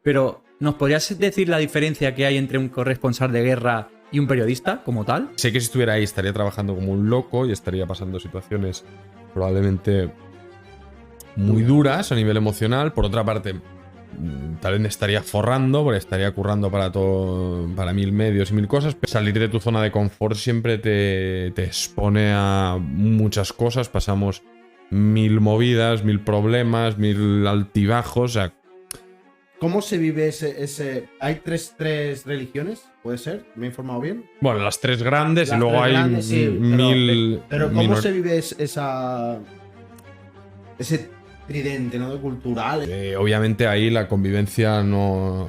pero ¿nos podrías decir la diferencia que hay entre un corresponsal de guerra y un periodista como tal? Sé que si estuviera ahí estaría trabajando como un loco y estaría pasando situaciones probablemente muy duras a nivel emocional. Por otra parte, tal vez me estaría forrando porque estaría currando para mil medios y mil cosas. Pero salir de tu zona de confort siempre te expone a muchas cosas. Pasamos mil movidas, mil problemas, mil altibajos. O sea, ¿Cómo se vive ese... ¿Hay tres religiones? ¿Puede ser? ¿Me he informado bien? bueno, las tres grandes Las y luego tres hay grandes, sí, mil... Pero ¿cómo se vive ese tridente, ¿no? De cultural. Obviamente ahí la convivencia no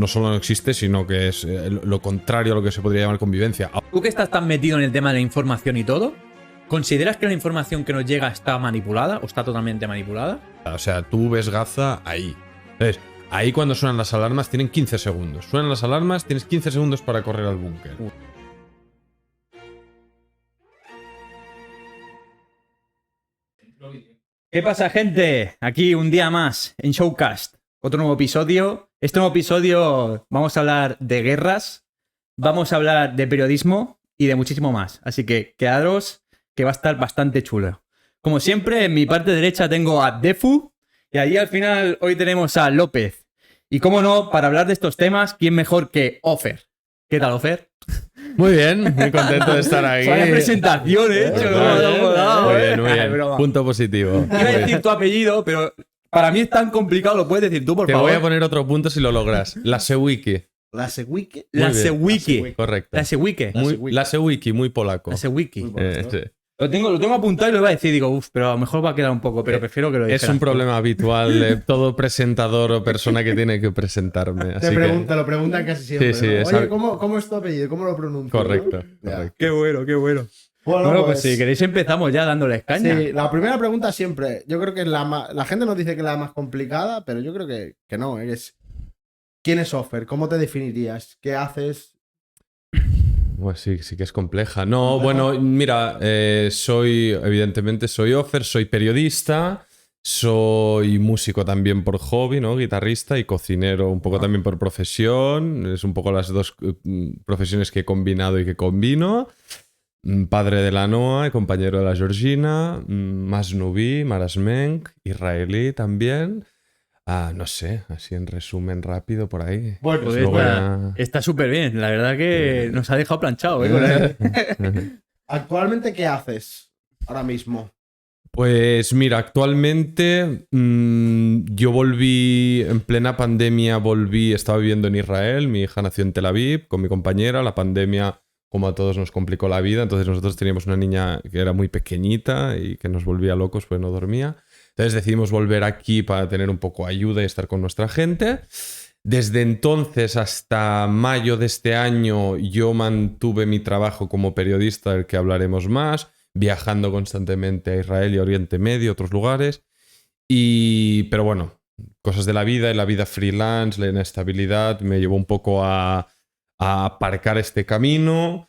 solo no existe, sino que es lo contrario a lo que se podría llamar convivencia. Tú que estás tan metido en el tema de la información y todo, ¿consideras que la información que nos llega está manipulada o está totalmente manipulada? O sea, tú ves Gaza ahí. Entonces, ahí cuando suenan las alarmas tienen 15 segundos. Suenan las alarmas, tienes 15 segundos para correr al búnker. ¿Qué pasa, gente? Aquí un día más en Showcast. Otro nuevo episodio. Este nuevo episodio vamos a hablar de guerras, vamos a hablar de periodismo y de muchísimo más. Así que quedaros que va a estar bastante chulo. Como siempre, en mi parte derecha tengo a Defu y allí al final hoy tenemos a López. Y cómo no, para hablar de estos temas, ¿quién mejor que Ofer? ¿Qué tal, Ofer? Muy bien, muy contento de estar ahí. Vaya presentación, ¿eh? Muy bien. Punto positivo. Iba a decir tu apellido, pero para mí es tan complicado, lo puedes decir tú, por Te favor. voy a poner otro punto si lo logras. La Sewiki. La Sewiki. La Muy bien. Sewiki. Correcto. La Sewiki. La Sewiki, muy polaco. La Sewiki. Sí. Lo tengo apuntado y lo iba a decir, digo, uff, pero a lo mejor va a quedar un poco, pero prefiero que lo dijeras. Es un problema habitual de todo presentador o persona que tiene que presentarme. Así Te lo preguntan casi siempre. Sí, ¿no? sí, Oye, ¿cómo es tu apellido? ¿Cómo lo pronuncio? Correcto, ¿no? correcto. Qué bueno, qué bueno. Bueno, Pues si queréis empezamos ya dándoles caña. Sí, la primera pregunta siempre. Yo creo que es la gente nos dice que es la más complicada, pero yo creo que no. ¿Quién es Ofer? ¿Cómo te definirías? ¿Qué haces? Pues sí que es compleja. No, bueno, mira, evidentemente soy Ofer, soy periodista, soy músico también por hobby, ¿no? Guitarrista y cocinero un poco también por profesión. Es un poco las dos profesiones que he combinado y que combino. Padre de la Noa y compañero de la Georgina, Masnubi, Marasmenk, israelí también. No sé, así en resumen rápido por ahí. Bueno, Pues Luego ya- está súper bien, la verdad que nos ha dejado planchado, ¿eh? Con él. ¿Actualmente qué haces ahora mismo? Pues mira, actualmente yo volví en plena pandemia, estaba viviendo en Israel, mi hija nació en Tel Aviv con mi compañera, la pandemia como a todos nos complicó la vida, entonces nosotros teníamos una niña que era muy pequeñita y que nos volvía locos, pues no dormía. Entonces decidimos volver aquí para tener un poco ayuda y estar con nuestra gente. Desde entonces hasta mayo de este año yo mantuve mi trabajo como periodista, del que hablaremos más, viajando constantemente a Israel y a Oriente Medio, otros lugares. Pero bueno, cosas de la vida y la vida freelance, la inestabilidad me llevó un poco a aparcar este camino.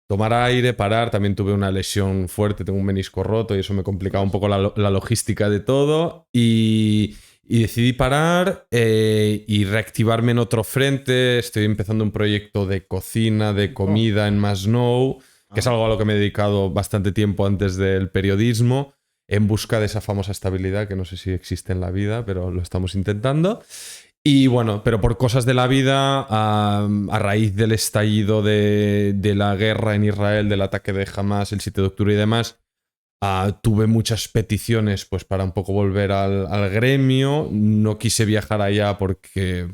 Tomar aire, parar, también tuve una lesión fuerte, tengo un menisco roto y eso me complicaba un poco la logística de todo y decidí parar y reactivarme en otro frente. Estoy empezando un proyecto de cocina, de comida en Masnou, que es algo a lo que me he dedicado bastante tiempo antes del periodismo, en busca de esa famosa estabilidad que no sé si existe en la vida, pero lo estamos intentando. Y bueno, pero por cosas de la vida, a raíz del estallido de la guerra en Israel, del ataque de Hamas el 7 de octubre y demás, tuve muchas peticiones pues, para un poco volver al gremio. No quise viajar allá porque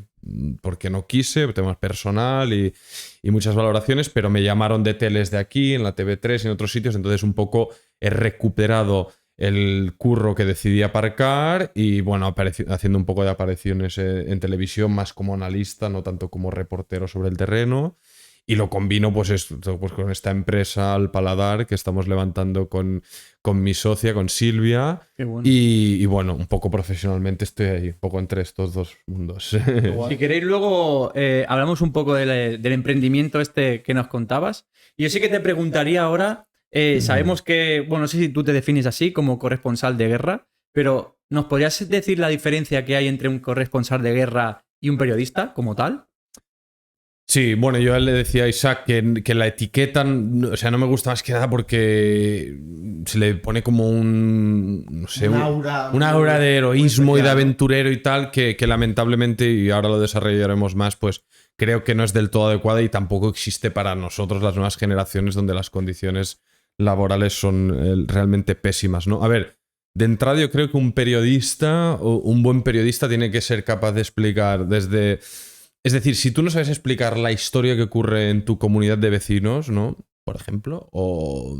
no quise, temas personal y muchas valoraciones, pero me llamaron de teles de aquí, en la TV3 y en otros sitios, entonces un poco he recuperado el curro que decidí aparcar y bueno, haciendo un poco de apariciones en televisión, más como analista, no tanto como reportero sobre el terreno. Y lo combino pues con esta empresa Al Paladar que estamos levantando con mi socia, con Silvia. Qué bueno. Y bueno, un poco profesionalmente estoy ahí, un poco entre estos dos mundos. Si queréis luego hablamos un poco del emprendimiento este que nos contabas. Y yo sí que te preguntaría ahora, sabemos que, bueno, no sé si tú te defines así como corresponsal de guerra, pero ¿nos podrías decir la diferencia que hay entre un corresponsal de guerra y un periodista como tal? Sí, bueno, yo le decía a Isaac que la etiquetan, o sea, no me gusta más que nada porque se le pone como no sé, un aura de heroísmo y de aventurero y tal, que lamentablemente, y ahora lo desarrollaremos más, pues creo que no es del todo adecuada y tampoco existe para nosotros, las nuevas generaciones, donde las condiciones laborales son realmente pésimas, ¿no? A ver, de entrada yo creo que un periodista, o un buen periodista, tiene que ser capaz de explicar desde... Es decir, si tú no sabes explicar la historia que ocurre en tu comunidad de vecinos, ¿no? Por ejemplo, o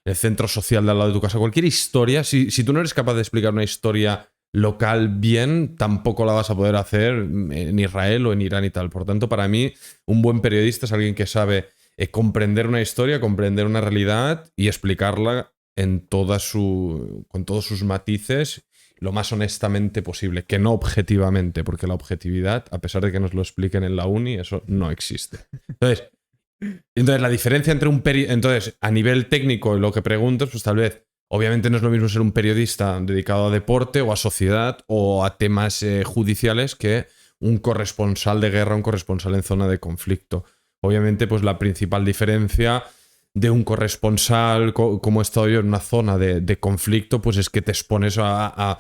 el centro social de al lado de tu casa, cualquier historia, si tú no eres capaz de explicar una historia local bien, tampoco la vas a poder hacer en Israel o en Irán y tal. Por tanto, para mí, un buen periodista es alguien que sabe comprender una historia, comprender una realidad y explicarla con todos sus matices lo más honestamente posible, que no objetivamente, porque la objetividad, a pesar de que nos lo expliquen en la uni, eso no existe. Entonces la diferencia entre entonces, a nivel técnico, lo que preguntas, pues tal vez, obviamente no es lo mismo ser un periodista dedicado a deporte o a sociedad o a temas judiciales que un corresponsal de guerra, un corresponsal en zona de conflicto. Obviamente, pues la principal diferencia de un corresponsal, como he estado yo en una zona de conflicto, pues es que te expones a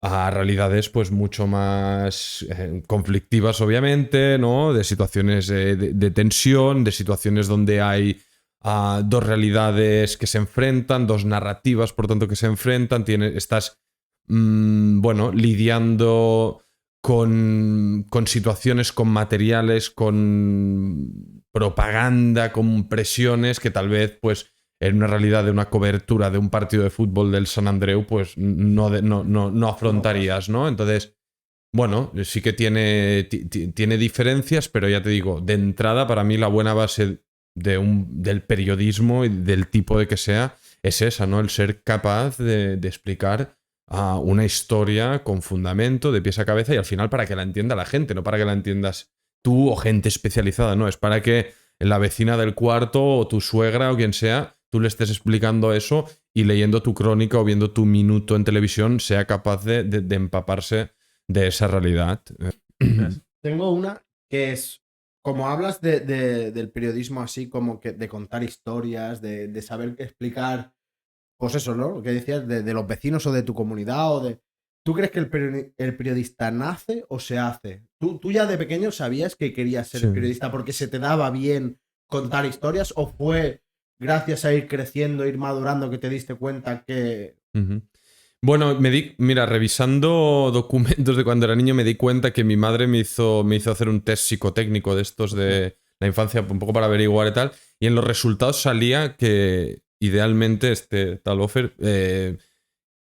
realidades pues mucho más conflictivas, obviamente, ¿no? De situaciones de tensión, de situaciones donde hay dos realidades que se enfrentan, dos narrativas, por tanto, que se enfrentan. Estás, bueno, lidiando con situaciones, con materiales, con propaganda, con presiones que tal vez, pues, en una realidad de una cobertura de un partido de fútbol del San Andreu, pues no afrontarías, ¿no? Entonces, bueno, sí que tiene diferencias, pero ya te digo, de entrada, para mí la buena base del periodismo y del tipo de que sea es esa, ¿no? El ser capaz de explicar una historia con fundamento, de pies a cabeza, y al final para que la entienda la gente, no para que la entiendas tú o gente especializada, no, es para que la vecina del cuarto o tu suegra o quien sea, tú le estés explicando eso y leyendo tu crónica o viendo tu minuto en televisión sea capaz de empaparse de esa realidad. Tengo una que es, como hablas del periodismo así, como que de contar historias, de saber explicar, pues eso, ¿no? Lo que decías, de los vecinos o de tu comunidad o de... ¿Tú crees que el periodista nace o se hace? ¿Tú ya de pequeño sabías que querías ser Sí. periodista porque se te daba bien contar historias o fue gracias a ir creciendo, ir madurando que te diste cuenta que... Uh-huh. Bueno, mira, revisando documentos de cuando era niño me di cuenta que mi madre me hizo hacer un test psicotécnico de estos de la infancia, un poco para averiguar y tal, y en los resultados salía que idealmente este tal Ofer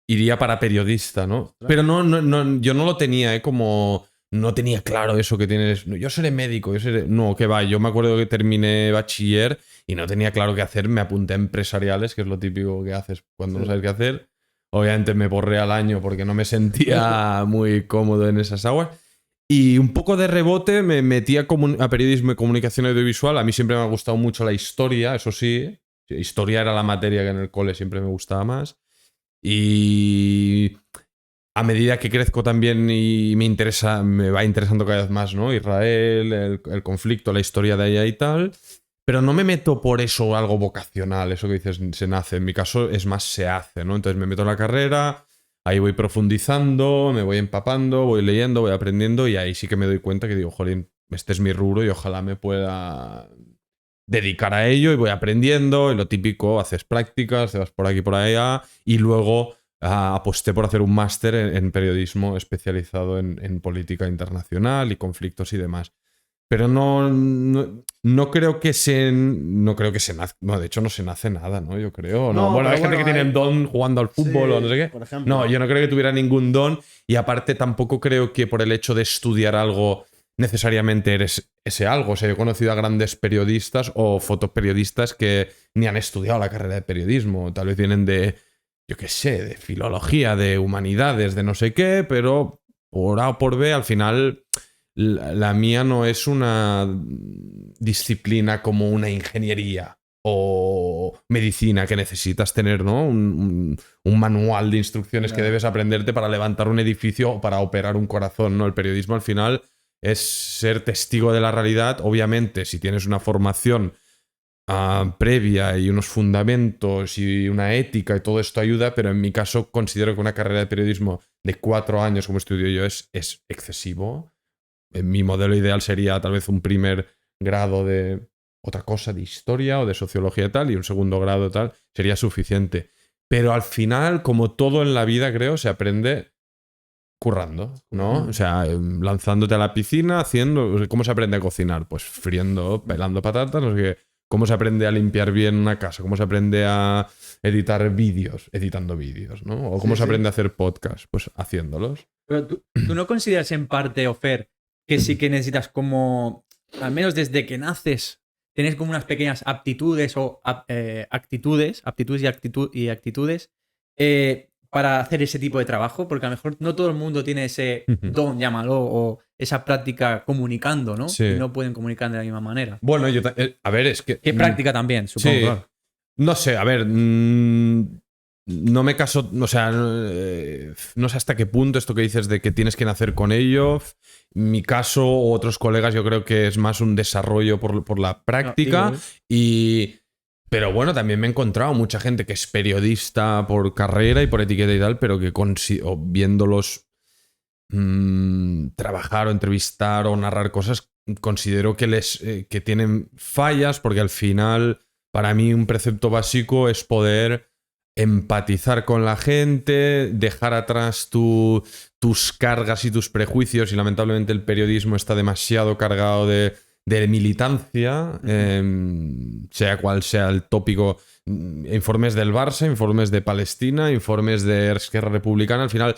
iría para periodista, ¿no? Pero yo no lo tenía, como... No tenía claro eso que tienes. Yo seré médico, No, que va. Yo me acuerdo que terminé bachiller y no tenía claro qué hacer. Me apunté a empresariales, que es lo típico que haces cuando no sabes qué hacer. Obviamente me borré al año porque no me sentía muy cómodo en esas aguas. Y un poco de rebote me metí a periodismo y comunicación audiovisual. A mí siempre me ha gustado mucho la historia, eso sí. Historia era la materia que en el cole siempre me gustaba más. Y a medida que crezco también y me va interesando cada vez más, ¿no? Israel, el conflicto, la historia de allá y tal. Pero no me meto por eso algo vocacional, eso que dices, se nace. En mi caso es más se hace, ¿no? Entonces me meto en la carrera, ahí voy profundizando, me voy empapando, voy leyendo, voy aprendiendo y ahí sí que me doy cuenta que digo, jolín, este es mi rubro y ojalá me pueda dedicar a ello y voy aprendiendo. Y lo típico, haces prácticas, te vas por aquí por allá y luego aposté por hacer un máster en periodismo especializado en política internacional y conflictos y demás. Pero no creo que se nazca. No, de hecho no se nace nada, ¿no? Yo creo. No, bueno, hay gente que tiene don jugando al fútbol o no sé qué. Por ejemplo. No, yo no creo que tuviera ningún don. Y aparte tampoco creo que por el hecho de estudiar algo necesariamente eres ese algo. O sea, yo he conocido a grandes periodistas o fotoperiodistas que ni han estudiado la carrera de periodismo. Tal vez vienen de, yo qué sé, de filología, de humanidades, de no sé qué, pero por A o por B, al final... La mía no es una disciplina como una ingeniería o medicina que necesitas tener, ¿no? Un manual de instrucciones que debes aprenderte para levantar un edificio o para operar un corazón, ¿no? El periodismo al final es ser testigo de la realidad. Obviamente, si tienes una formación previa y unos fundamentos y una ética y todo esto ayuda, pero en mi caso considero que una carrera de periodismo de 4 años como estudio yo es excesivo. Mi modelo ideal sería tal vez un primer grado de otra cosa, de historia o de sociología y tal, y un segundo grado y tal, sería suficiente. Pero al final, como todo en la vida, creo, se aprende currando, ¿no? O sea, lanzándote a la piscina, haciendo... ¿Cómo se aprende a cocinar? Pues friendo, pelando patatas, no sé qué. ¿Cómo se aprende a limpiar bien una casa? ¿Cómo se aprende a editar vídeos? Editando vídeos, ¿no? ¿O cómo se aprende a hacer podcast? Pues haciéndolos. Pero ¿tú no consideras en parte, Ofer, que sí que necesitas como, al menos desde que naces, tienes como unas pequeñas aptitudes o aptitudes y actitudes para hacer ese tipo de trabajo? Porque a lo mejor no todo el mundo tiene ese don, llámalo, o esa práctica comunicando, ¿no? Sí. Y no pueden comunicar de la misma manera. Bueno, a ver, es que... ¿Qué práctica también, supongo? Sí. Claro. No sé, a ver, no me caso, o sea, no sé hasta qué punto esto que dices de que tienes que nacer con ello. Mi caso o otros colegas yo creo que es más un desarrollo por la práctica. Pero bueno, también me he encontrado mucha gente que es periodista por carrera y por etiqueta y tal, pero que viéndolos trabajar o entrevistar o narrar cosas, considero que tienen fallas, porque al final, para mí, un precepto básico es poder empatizar con la gente, dejar atrás tus cargas y tus prejuicios, y lamentablemente el periodismo está demasiado cargado de militancia, sea cual sea el tópico, informes del Barça, informes de Palestina, informes de Esquerra Republicana. Al final,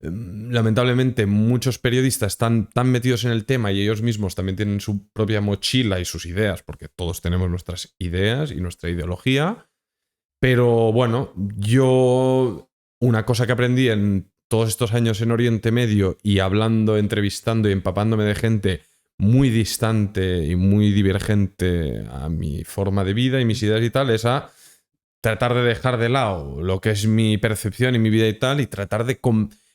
lamentablemente, muchos periodistas están tan metidos en el tema y ellos mismos también tienen su propia mochila y sus ideas, porque todos tenemos nuestras ideas y nuestra ideología. Pero bueno, una cosa que aprendí en todos estos años en Oriente Medio y hablando, entrevistando y empapándome de gente muy distante y muy divergente a mi forma de vida y mis ideas y tal, es a tratar de dejar de lado lo que es mi percepción y mi vida y tal, y tratar de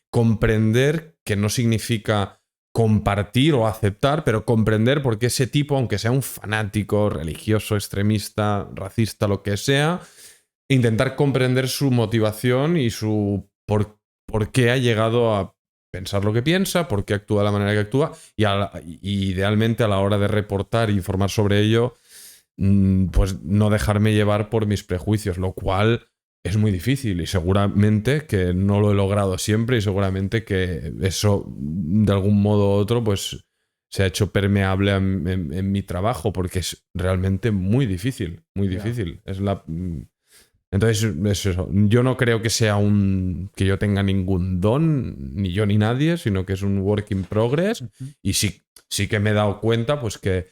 comprender, que no significa compartir o aceptar, pero comprender por qué ese tipo, aunque sea un fanático, religioso, extremista, racista, lo que sea, intentar comprender su motivación y su por qué ha llegado a pensar lo que piensa, por qué actúa de la manera que actúa, y idealmente a la hora de reportar e informar sobre ello, pues no dejarme llevar por mis prejuicios, lo cual es muy difícil y seguramente que no lo he logrado siempre, y seguramente que eso de algún modo u otro pues se ha hecho permeable en mi trabajo, porque es realmente muy difícil, muy difícil. Entonces, es eso. Yo no creo que sea que yo tenga ningún don, ni yo ni nadie, sino que es un work in progress. Y sí que me he dado cuenta, pues, que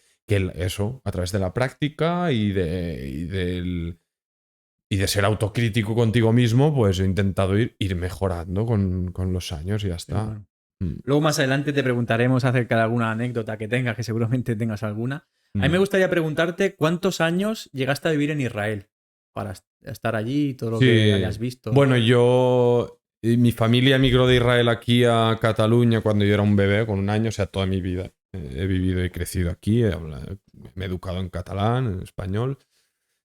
eso, a través de la práctica y de ser autocrítico contigo mismo, pues he intentado ir mejorando con los años y ya está. Bueno. Luego más adelante te preguntaremos acerca de alguna anécdota que tengas, que seguramente tengas alguna. A mí me gustaría preguntarte cuántos años llegaste a vivir en Israel para estar allí y todo lo que hayas visto. Bueno, mi familia emigró de Israel aquí a Cataluña cuando yo era un bebé, con 1 año, o sea, toda mi vida he vivido y crecido aquí, me he educado en catalán, en español,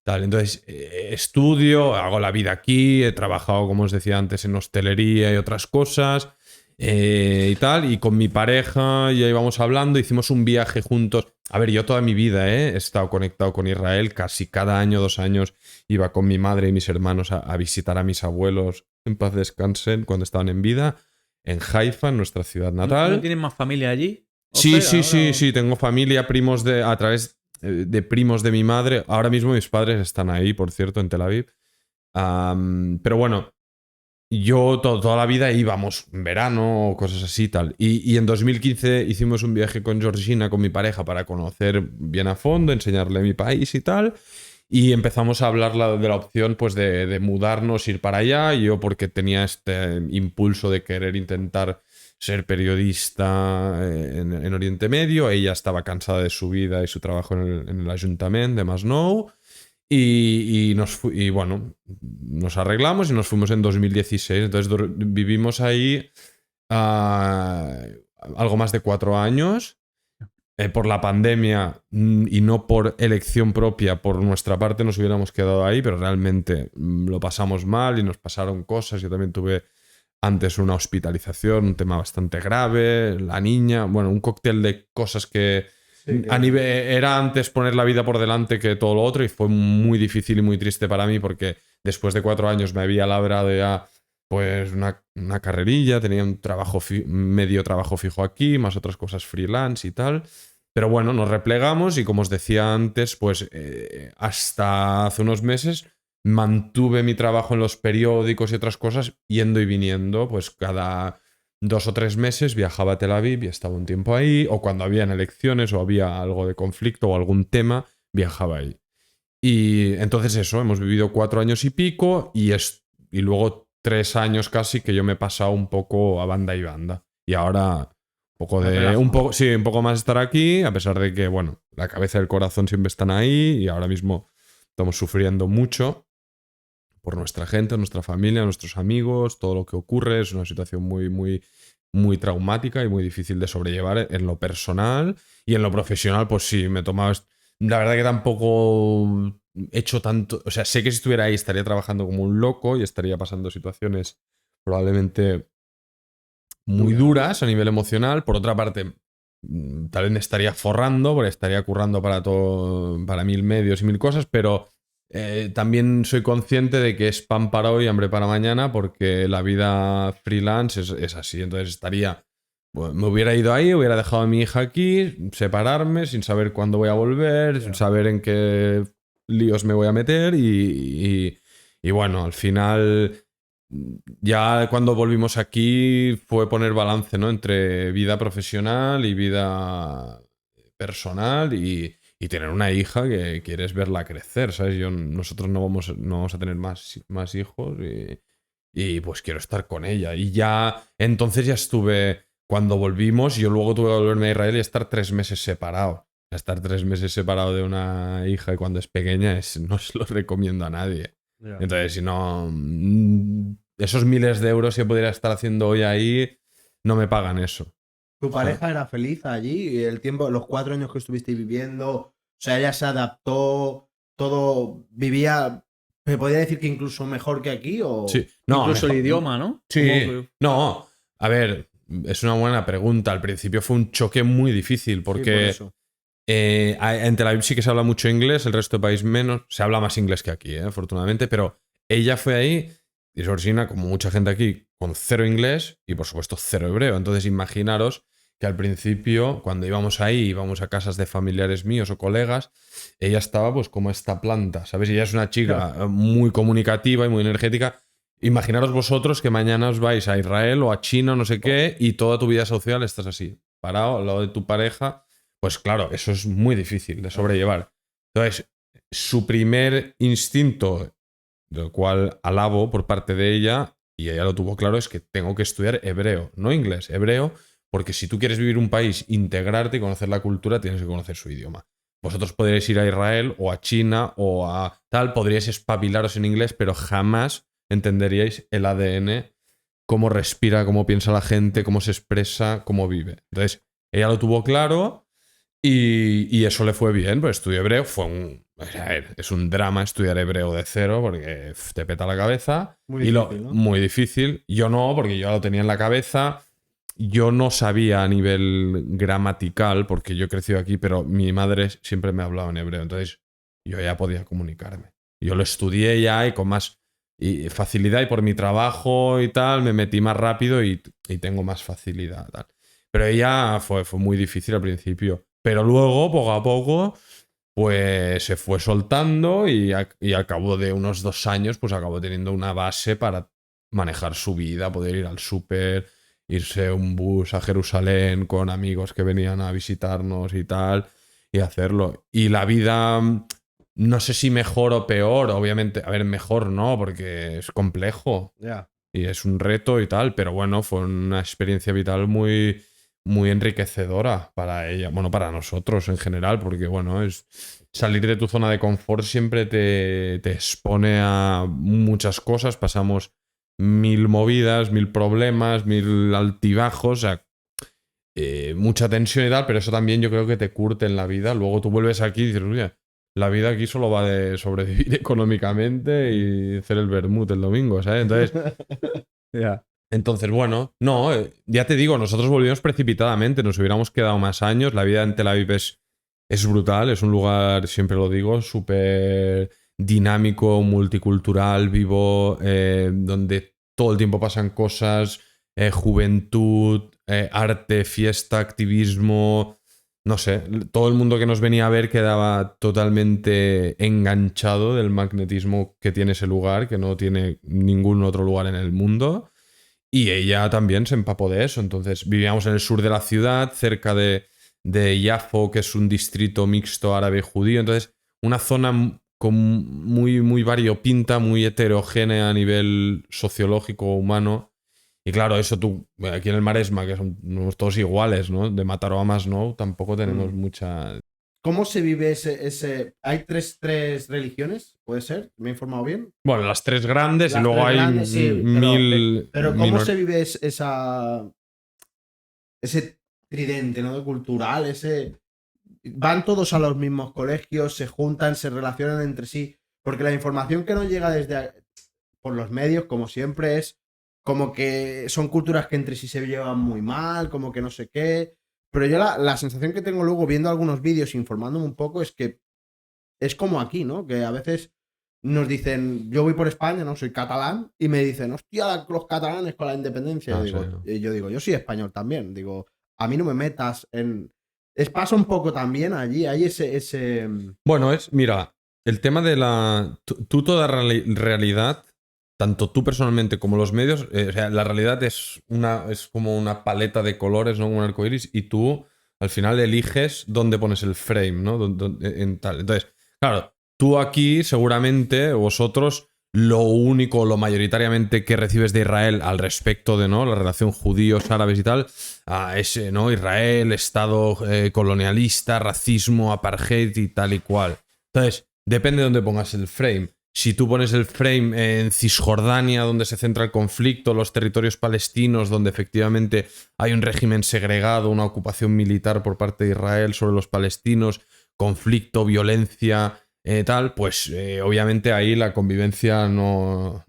tal. Entonces, estudio, hago la vida aquí, he trabajado, como os decía antes, en hostelería y otras cosas, y tal, y con mi pareja ya íbamos hablando, hicimos un viaje juntos. A ver, yo toda mi vida he estado conectado con Israel, casi cada año, 2 años, iba con mi madre y mis hermanos a visitar a mis abuelos, en paz descansen, cuando estaban en vida, en Haifa, en nuestra ciudad natal. ¿No tienen más familia allí? Sí, tengo familia, primos a través de primos de mi madre. Ahora mismo mis padres están ahí, por cierto, en Tel Aviv. Pero bueno, yo toda la vida íbamos en verano o cosas así y tal. Y en 2015 hicimos un viaje con Georgina, con mi pareja, para conocer bien a fondo, enseñarle mi país y tal. Y empezamos a hablar de la opción, pues, de mudarnos, ir para allá. Y yo, porque tenía este impulso de querer intentar ser periodista en Oriente Medio. Ella estaba cansada de su vida y su trabajo en el ayuntamiento de Masnou. Y bueno, nos arreglamos y nos fuimos en 2016. Entonces vivimos ahí algo más de 4 años. por la pandemia y no por elección propia, por nuestra parte nos hubiéramos quedado ahí, pero realmente lo pasamos mal y nos pasaron cosas. Yo también tuve antes una hospitalización, un tema bastante grave, la niña, bueno, un cóctel de cosas que a nivel, era antes poner la vida por delante que todo lo otro y fue muy difícil y muy triste para mí porque después de 4 años me había labrado ya pues una carrerilla, tenía un trabajo medio trabajo fijo aquí, más otras cosas freelance y tal. Pero bueno, nos replegamos y como os decía antes, pues hasta hace unos meses mantuve mi trabajo en los periódicos y otras cosas yendo y viniendo, pues cada 2 o 3 meses viajaba a Tel Aviv y estaba un tiempo ahí, o cuando habían elecciones o había algo de conflicto o algún tema, viajaba ahí. Y entonces eso, hemos vivido 4 años y pico y luego 3 años casi que yo me he pasado un poco a banda y banda. Y ahora sí, un poco más estar aquí, a pesar de que, bueno, la cabeza y el corazón siempre están ahí y ahora mismo estamos sufriendo mucho por nuestra gente, nuestra familia, nuestros amigos, todo lo que ocurre. Es una situación muy, muy, muy traumática y muy difícil de sobrellevar en lo personal y en lo profesional, pues sí, me he tomado... La verdad que tampoco he hecho tanto... O sea, sé que si estuviera ahí estaría trabajando como un loco y estaría pasando situaciones probablemente muy duras a nivel emocional. Por otra parte, tal vez me estaría forrando porque estaría currando para todo, para 1000 medios y 1000 cosas, pero también soy consciente de que es pan para hoy, hambre para mañana, porque la vida freelance es así. Entonces estaría, bueno, me hubiera ido ahí, hubiera dejado a mi hija aquí, separarme sin saber cuándo voy a volver, sin saber en qué líos me voy a meter y bueno, al final ya cuando volvimos aquí fue poner balance, ¿no? Entre vida profesional y vida personal y tener una hija que quieres verla crecer, ¿sabes? Nosotros no vamos a tener más hijos y pues quiero estar con ella. Y ya, entonces ya estuve, cuando volvimos, yo luego tuve que volverme a Israel y estar 3 meses separado. Estar 3 meses separado de una hija y cuando es pequeña no se lo recomiendo a nadie. Ya. Entonces, si no, esos miles de euros que podría estar haciendo hoy ahí, no me pagan eso. ¿Tu pareja era feliz allí? El tiempo, los 4 años que estuviste viviendo, o sea, ella se adaptó, todo vivía, ¿me podría decir que incluso mejor que aquí? O... Sí, no, Incluso el mejor- idioma, ¿no? Sí, no, a ver, es una buena pregunta. Al principio fue un choque muy difícil Sí, por porque eso. en Tel Aviv sí que se habla mucho inglés, el resto del país menos. Se habla más inglés que aquí, afortunadamente, pero ella fue ahí y Georgina, como mucha gente aquí, con 0 inglés y por supuesto 0 hebreo. Entonces imaginaros que al principio, cuando íbamos ahí, íbamos a casas de familiares míos o colegas, ella estaba pues como esta planta, ¿sabes? Y ella es una chica muy comunicativa y muy energética. Imaginaros vosotros que mañana os vais a Israel o a China o no sé qué y toda tu vida social estás así, parado al lado de tu pareja. Pues claro, eso es muy difícil de sobrellevar. Entonces, su primer instinto, del cual alabo por parte de ella, y ella lo tuvo claro, es que tengo que estudiar hebreo, no inglés, hebreo, porque si tú quieres vivir un país, integrarte y conocer la cultura, tienes que conocer su idioma. Vosotros podréis ir a Israel o a China o a tal, podríais espabilaros en inglés, pero jamás entenderíais el ADN, cómo respira, cómo piensa la gente, cómo se expresa, cómo vive. Entonces, ella lo tuvo claro y eso le fue bien, pues estudió hebreo, es un drama estudiar hebreo de cero porque te peta la cabeza. Muy Y difícil, ¿no? muy difícil. Yo no, porque yo lo tenía en la cabeza. Yo no sabía a nivel gramatical, porque yo he crecido aquí, pero mi madre siempre me hablaba en hebreo, entonces yo ya podía comunicarme. Yo lo estudié ya y con más facilidad y por mi trabajo y tal, me metí más rápido y tengo más facilidad. Tal. Pero ella fue muy difícil al principio. Pero luego, poco a poco, pues se fue soltando y al cabo de unos 2 años, pues acabó teniendo una base para manejar su vida, poder ir al súper, irse un bus a Jerusalén con amigos que venían a visitarnos y tal, y hacerlo. Y la vida, no sé si mejor o peor, obviamente, a ver, mejor no, porque es complejo Ya. y es un reto y tal, pero bueno, fue una experiencia vital muy, muy enriquecedora para ella, bueno, para nosotros en general, porque bueno, es salir de tu zona de confort siempre te expone a muchas cosas, pasamos 1000 movidas, 1000 problemas, 1000 altibajos, o sea, mucha tensión y tal, pero eso también yo creo que te curte en la vida. Luego tú vuelves aquí y dices, oye, la vida aquí solo va de sobrevivir económicamente y hacer el vermut el domingo, ¿sabes? Ya. Entonces, bueno, no, ya te digo, nosotros volvimos precipitadamente, nos hubiéramos quedado más años. La vida en Tel Aviv es brutal, es un lugar, siempre lo digo, súper dinámico, multicultural, vivo, donde todo el tiempo pasan cosas, juventud, arte, fiesta, activismo. No sé, todo el mundo que nos venía a ver quedaba totalmente enganchado del magnetismo que tiene ese lugar, que no tiene ningún otro lugar en el mundo. Y ella también se empapó de eso. Entonces vivíamos en el sur de la ciudad, cerca de Yafo, que es un distrito mixto árabe-judío. Entonces, una zona muy, muy variopinta, muy heterogénea a nivel sociológico, humano. Y claro, eso tú, aquí en el Maresma, que somos todos iguales, ¿no? De Mataró a Masnou, tampoco tenemos mucha... ¿Cómo se vive ese... ¿Hay tres religiones? ¿Puede ser? ¿Me he informado bien? Bueno, las tres grandes Las y luego tres hay grandes, sí, mil... pero ¿cómo se vive ese tridente, ¿no? Cultural, van todos a los mismos colegios, se juntan, se relacionan entre sí, porque la información que nos llega por los medios, como siempre, es como que son culturas que entre sí se llevan muy mal, como que no sé qué. Pero yo la sensación que tengo luego viendo algunos vídeos, informándome un poco, es que es como aquí, ¿no? Que a veces nos dicen, yo voy por España, ¿no? Soy catalán, y me dicen, hostia, los catalanes con la independencia. Ah, Yo digo, yo soy español también. Digo, a mí no me metas en... pasa un poco también allí, hay ese... Bueno, mira, el tema de la... Tú toda realidad, tanto tú personalmente como los medios, o sea, la realidad es como una paleta de colores, ¿no? Como un arcoíris, y tú al final eliges dónde pones el frame, ¿no? En tal. Entonces, claro, tú aquí seguramente, vosotros, lo único, lo mayoritariamente que recibes de Israel al respecto de, ¿no? La relación judíos, árabes y tal, es, ¿no? Israel, Estado colonialista, racismo, apartheid y tal y cual. Entonces, depende de dónde pongas el frame. Si tú pones el frame en Cisjordania, donde se centra el conflicto, los territorios palestinos, donde efectivamente hay un régimen segregado, una ocupación militar por parte de Israel sobre los palestinos, conflicto, violencia, tal, pues obviamente ahí la convivencia no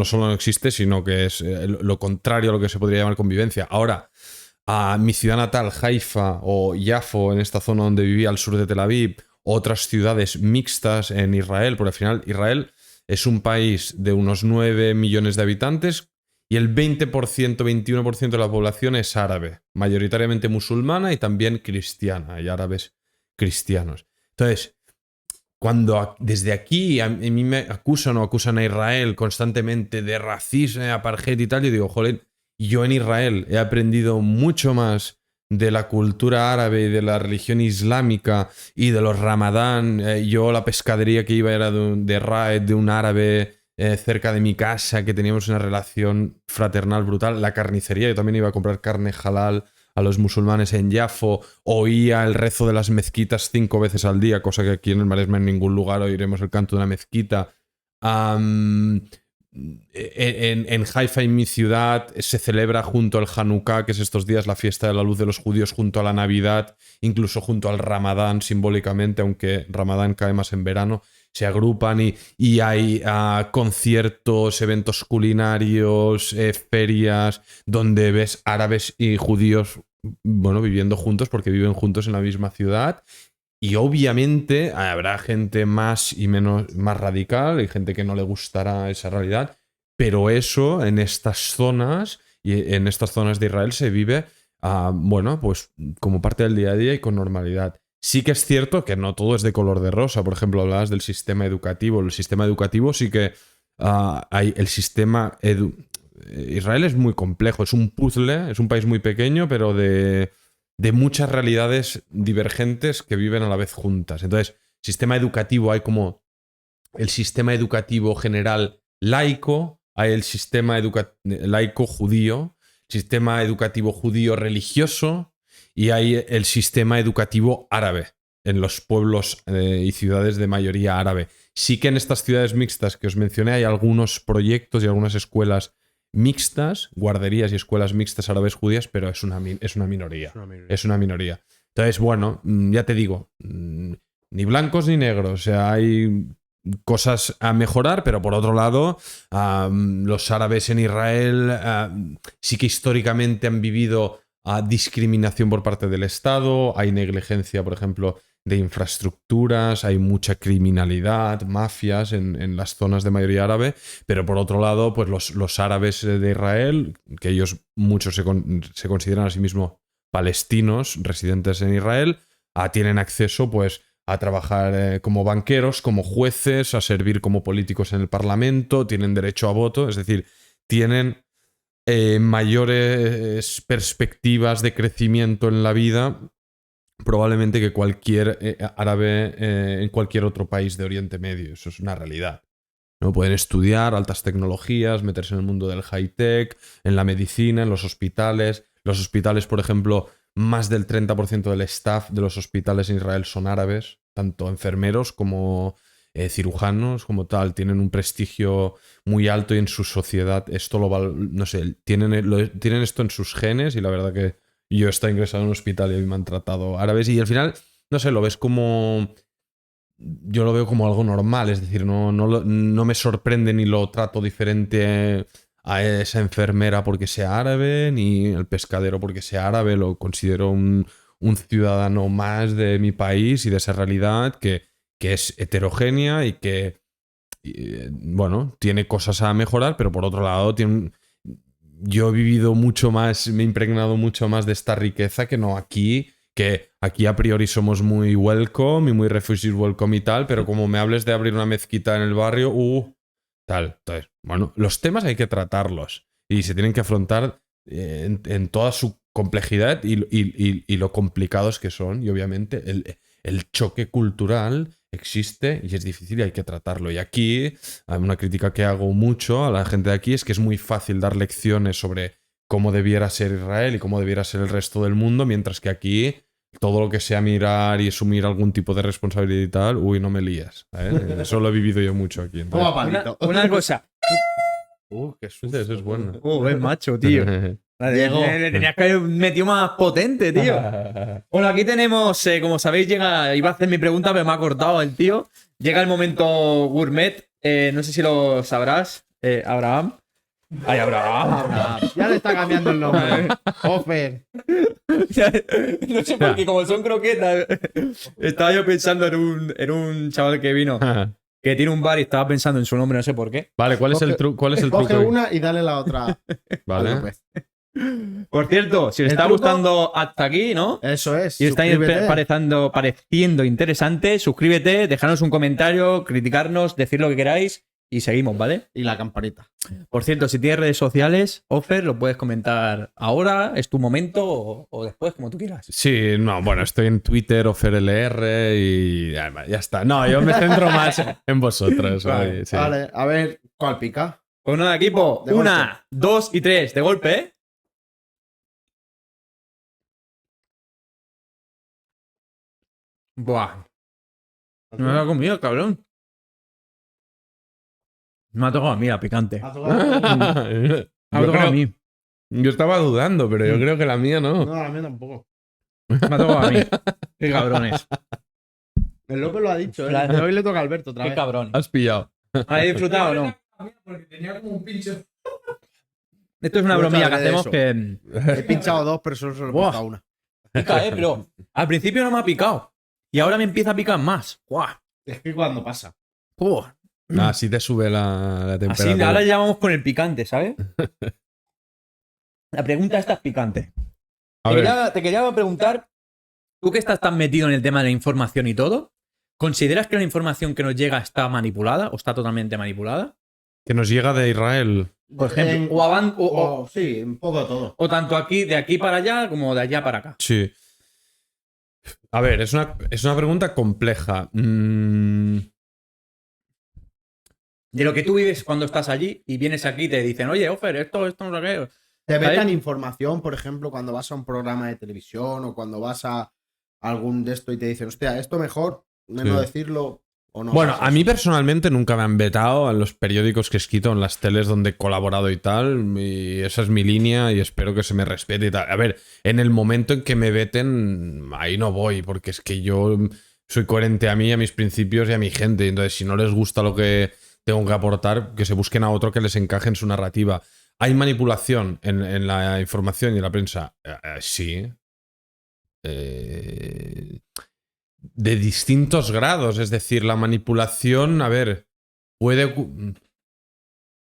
solo no existe, sino que es lo contrario a lo que se podría llamar convivencia. Ahora, a mi ciudad natal, Haifa o Yafo, en esta zona donde vivía al sur de Tel Aviv, otras ciudades mixtas en Israel, porque al final Israel es un país de unos 9 millones de habitantes y el 20%, 21% de la población es árabe, mayoritariamente musulmana y también cristiana, hay árabes cristianos. Entonces, cuando desde aquí a mí me acusan a Israel constantemente de racismo, apartheid y tal, yo digo, joder, yo en Israel he aprendido mucho más de la cultura árabe y de la religión islámica y de los ramadán. Yo la pescadería que iba era de Raed, de un árabe cerca de mi casa, que teníamos una relación fraternal brutal. La carnicería, yo también iba a comprar carne halal a los musulmanes en Yafo, oía el rezo de las mezquitas 5 veces al día, cosa que aquí en el Maresme en ningún lugar oiremos el canto de una mezquita. En Haifa, en mi ciudad, se celebra junto al Hanukkah, que es estos días la fiesta de la luz de los judíos, junto a la Navidad, incluso junto al Ramadán simbólicamente, aunque Ramadán cae más en verano. Se agrupan y hay conciertos, eventos culinarios, ferias, donde ves árabes y judíos, bueno, viviendo juntos porque viven juntos en la misma ciudad. Y obviamente habrá gente más y menos más radical y gente que no le gustará esa realidad, pero eso en estas zonas y en estas zonas de Israel se vive, bueno, pues como parte del día a día y con normalidad. Sí que es cierto que no todo es de color de rosa. Por ejemplo, hablabas del sistema educativo. El sistema educativo sí que hay el sistema... Israel es muy complejo, es un puzzle, es un país muy pequeño, pero de muchas realidades divergentes que viven a la vez juntas. Entonces, sistema educativo, hay como el sistema educativo general laico, hay el sistema laico judío, sistema educativo judío religioso y hay el sistema educativo árabe en los pueblos y ciudades de mayoría árabe. Sí que en estas ciudades mixtas que os mencioné hay algunos proyectos y algunas escuelas mixtas, guarderías y escuelas mixtas árabes judías, pero es una minoría. Es una minoría. Entonces, bueno, ya te digo, ni blancos ni negros. O sea, hay cosas a mejorar, pero por otro lado, los árabes en Israel sí que históricamente han vivido discriminación por parte del Estado, hay negligencia, por ejemplo, de infraestructuras, hay mucha criminalidad, mafias en las zonas de mayoría árabe, pero por otro lado, pues los árabes de Israel, que ellos muchos se consideran a sí mismos palestinos residentes en Israel, tienen acceso pues a trabajar como banqueros, como jueces, a servir como políticos en el Parlamento, tienen derecho a voto, es decir, tienen mayores perspectivas de crecimiento en la vida probablemente que cualquier árabe en cualquier otro país de Oriente Medio. Eso es una realidad, ¿no? Pueden estudiar altas tecnologías, meterse en el mundo del high-tech, en la medicina, en los hospitales. Los hospitales, por ejemplo, más del 30% del staff de los hospitales en Israel son árabes, tanto enfermeros como cirujanos, como tal. Tienen un prestigio muy alto y en su sociedad esto no sé, tienen esto en sus genes y la verdad que yo he estado ingresado en un hospital y me han tratado árabes y al final, no sé, lo ves como... Yo lo veo como algo normal, es decir, no me sorprende ni lo trato diferente a esa enfermera porque sea árabe, ni el pescadero porque sea árabe, lo considero un ciudadano más de mi país y de esa realidad que es heterogénea y que, bueno, tiene cosas a mejorar, pero por otro lado yo he vivido mucho más, me he impregnado mucho más de esta riqueza que no aquí, que aquí a priori somos muy welcome y muy refugees welcome y tal, pero como me hables de abrir una mezquita en el barrio, tal. Entonces, bueno, los temas hay que tratarlos y se tienen que afrontar en toda su complejidad y lo complicados que son. Y obviamente el choque cultural existe y es difícil y hay que tratarlo. Y aquí, una crítica que hago mucho a la gente de aquí es que es muy fácil dar lecciones sobre cómo debiera ser Israel y cómo debiera ser el resto del mundo, mientras que aquí todo lo que sea mirar y asumir algún tipo de responsabilidad y tal, no me lías. Eso lo he vivido yo mucho aquí. Toma palito. Una cosa. Qué susto. Eso es bueno. Es macho, tío. Llegó. Le tenías que haber metido más potente, tío. Bueno, aquí tenemos, como sabéis, iba a hacer mi pregunta, pero me ha cortado el tío. Llega el momento gourmet. No sé si lo sabrás, Abraham. Ay, Abraham. Ya le está cambiando el nombre. Ofer. No sé por qué, como son croquetas. Estaba yo pensando en un chaval que vino, que tiene un bar y estaba pensando en su nombre, no sé por qué. Vale, ¿cuál es el truco? Coge una y dale la otra. Vale. Por cierto, si os está gustando hasta aquí, ¿no? Eso es. Y os está pareciendo interesante, suscríbete, dejadnos un comentario, criticarnos, decir lo que queráis y seguimos, ¿vale? Y la campanita. Por cierto, si tienes redes sociales, Ofer, lo puedes comentar ahora, es tu momento o después, como tú quieras. Sí, no, bueno, estoy en Twitter, OferLR y ya está. No, yo me centro más en vosotros. Vale, sí. vale, a ver, ¿cuál pica? Pues nada, equipo. De 1, golpe. 2 y 3. De golpe, ¿eh? Buah. No me lo ha comido, cabrón. Me ha tocado a mí la picante. ¿Ha tocado? Me ha tocado a mí. Yo estaba dudando, pero yo creo que la mía no. No, la mía tampoco. Me ha tocado a mí. Qué cabrones. El López lo ha dicho, ¿eh? La- De hoy le toca a Alberto otra Qué vez. cabrón. Has pillado. ¿Habéis disfrutado o no? Porque tenía como un pincho. Esto es una No bromilla que sabré de hacemos eso. que He pinchado dos, pero solo se lo he Buah. puesto una. pica, pero al principio no me ha picado. Y ahora me empieza a picar más. ¡Guau! Es que cuando pasa. ¡Buah! Así te sube la Así, temperatura. ahora ya vamos con el picante, ¿sabes? La pregunta esta es picante. A ver, Te quería preguntar, tú que estás tan metido en el tema de la información y todo, ¿consideras que la información que nos llega está manipulada o está totalmente manipulada? que nos llega de Israel. Por ejemplo, Sí, un poco de todo. o tanto aquí, de aquí para allá, como de allá para acá. Sí. A ver, es una pregunta compleja. De lo que tú vives cuando estás allí y vienes aquí y te dicen, oye, Ofer, esto no lo que. Te ¿Sabes? vetan información, por ejemplo, cuando vas a un programa de televisión o cuando vas a algún de esto y te dicen, hostia, esto mejor, menos Sí. decirlo. ¿O no Bueno, pasa a mí eso? personalmente nunca me han vetado en los periódicos que he escrito, en las teles donde he colaborado y tal, y esa es mi línea y espero que se me respete y tal. A ver, en el momento en que me veten, ahí no voy, porque es que yo soy coherente a mí, a mis principios y a mi gente. Entonces, si no les gusta lo que tengo que aportar, que se busquen a otro que les encaje en su narrativa. ¿Hay manipulación en la información y en la prensa? Sí. Eh, de distintos grados. Es decir, la manipulación, a ver, puede...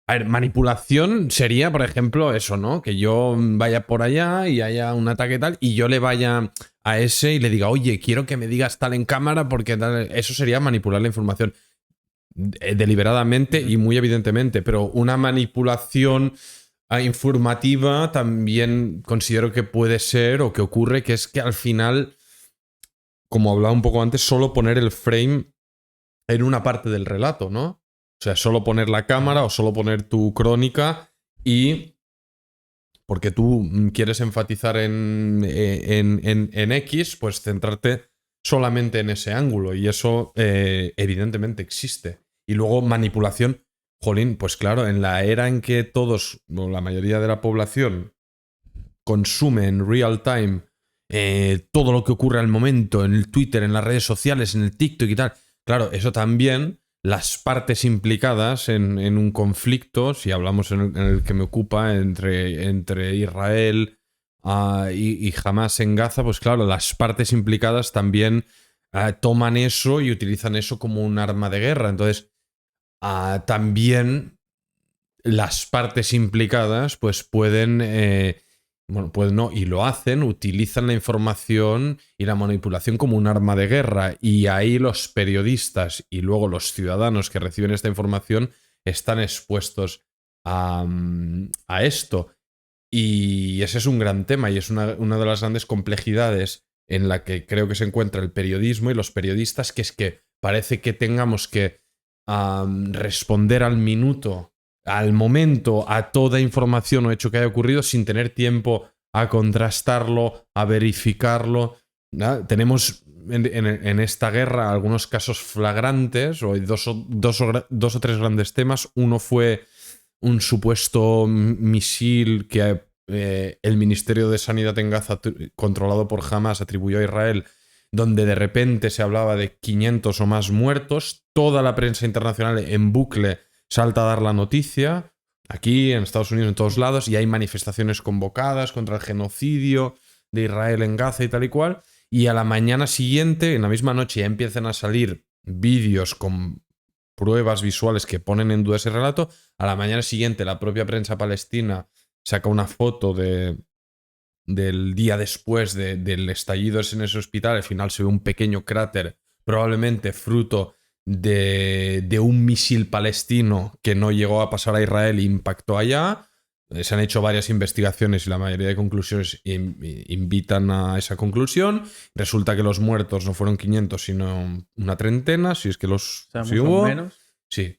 A ver, manipulación sería, por ejemplo, eso, ¿no? Que yo vaya por allá y haya un ataque tal y yo le vaya a ese y le diga, oye, quiero que me digas tal en cámara porque tal... Eso sería manipular la información deliberadamente y muy evidentemente, pero una manipulación informativa también considero que puede ser o que ocurre, que es que al final, como hablaba un poco antes, solo poner el frame en una parte del relato, ¿no? O sea, solo poner la cámara o solo poner tu crónica y porque tú quieres enfatizar en X, pues centrarte solamente en ese ángulo y eso evidentemente existe. Y luego manipulación, jolín, pues claro, en la era en que todos, o la mayoría de la población, consume en real time todo lo que ocurre al momento, en el Twitter, en las redes sociales, en el TikTok y tal. Claro, eso también, las partes implicadas en un conflicto, si hablamos en el que me ocupa, entre Israel y Hamas en Gaza, pues claro, las partes implicadas también toman eso y utilizan eso como un arma de guerra. Entonces, también las partes implicadas pues pueden bueno, pues no, y lo hacen, utilizan la información y la manipulación como un arma de guerra. Y ahí los periodistas y luego los ciudadanos que reciben esta información están expuestos a esto. Y ese es un gran tema y es una de las grandes complejidades en la que creo que se encuentra el periodismo y los periodistas, que es que parece que tengamos que responder al minuto, al momento, a toda información o hecho que haya ocurrido sin tener tiempo a contrastarlo, a verificarlo. ¿No? Tenemos en esta guerra algunos casos flagrantes, o hay dos o tres grandes temas. Uno fue un supuesto misil que el Ministerio de Sanidad en Gaza, controlado por Hamas, atribuyó a Israel, donde de repente se hablaba de 500 o más muertos. Toda la prensa internacional en bucle salta a dar la noticia, aquí en Estados Unidos, en todos lados, y hay manifestaciones convocadas contra el genocidio de Israel en Gaza y tal y cual. Y a la mañana siguiente, en la misma noche, ya empiezan a salir vídeos con pruebas visuales que ponen en duda ese relato. A la mañana siguiente, la propia prensa palestina saca una foto del día después del estallido en ese hospital. Al final se ve un pequeño cráter, probablemente fruto de un misil palestino que no llegó a pasar a Israel e impactó allá. Se han hecho varias investigaciones y la mayoría de conclusiones invitan a esa conclusión. Resulta que los muertos no fueron 500, sino una treintena, si es que los O sea, si mucho hubo. menos. Sí.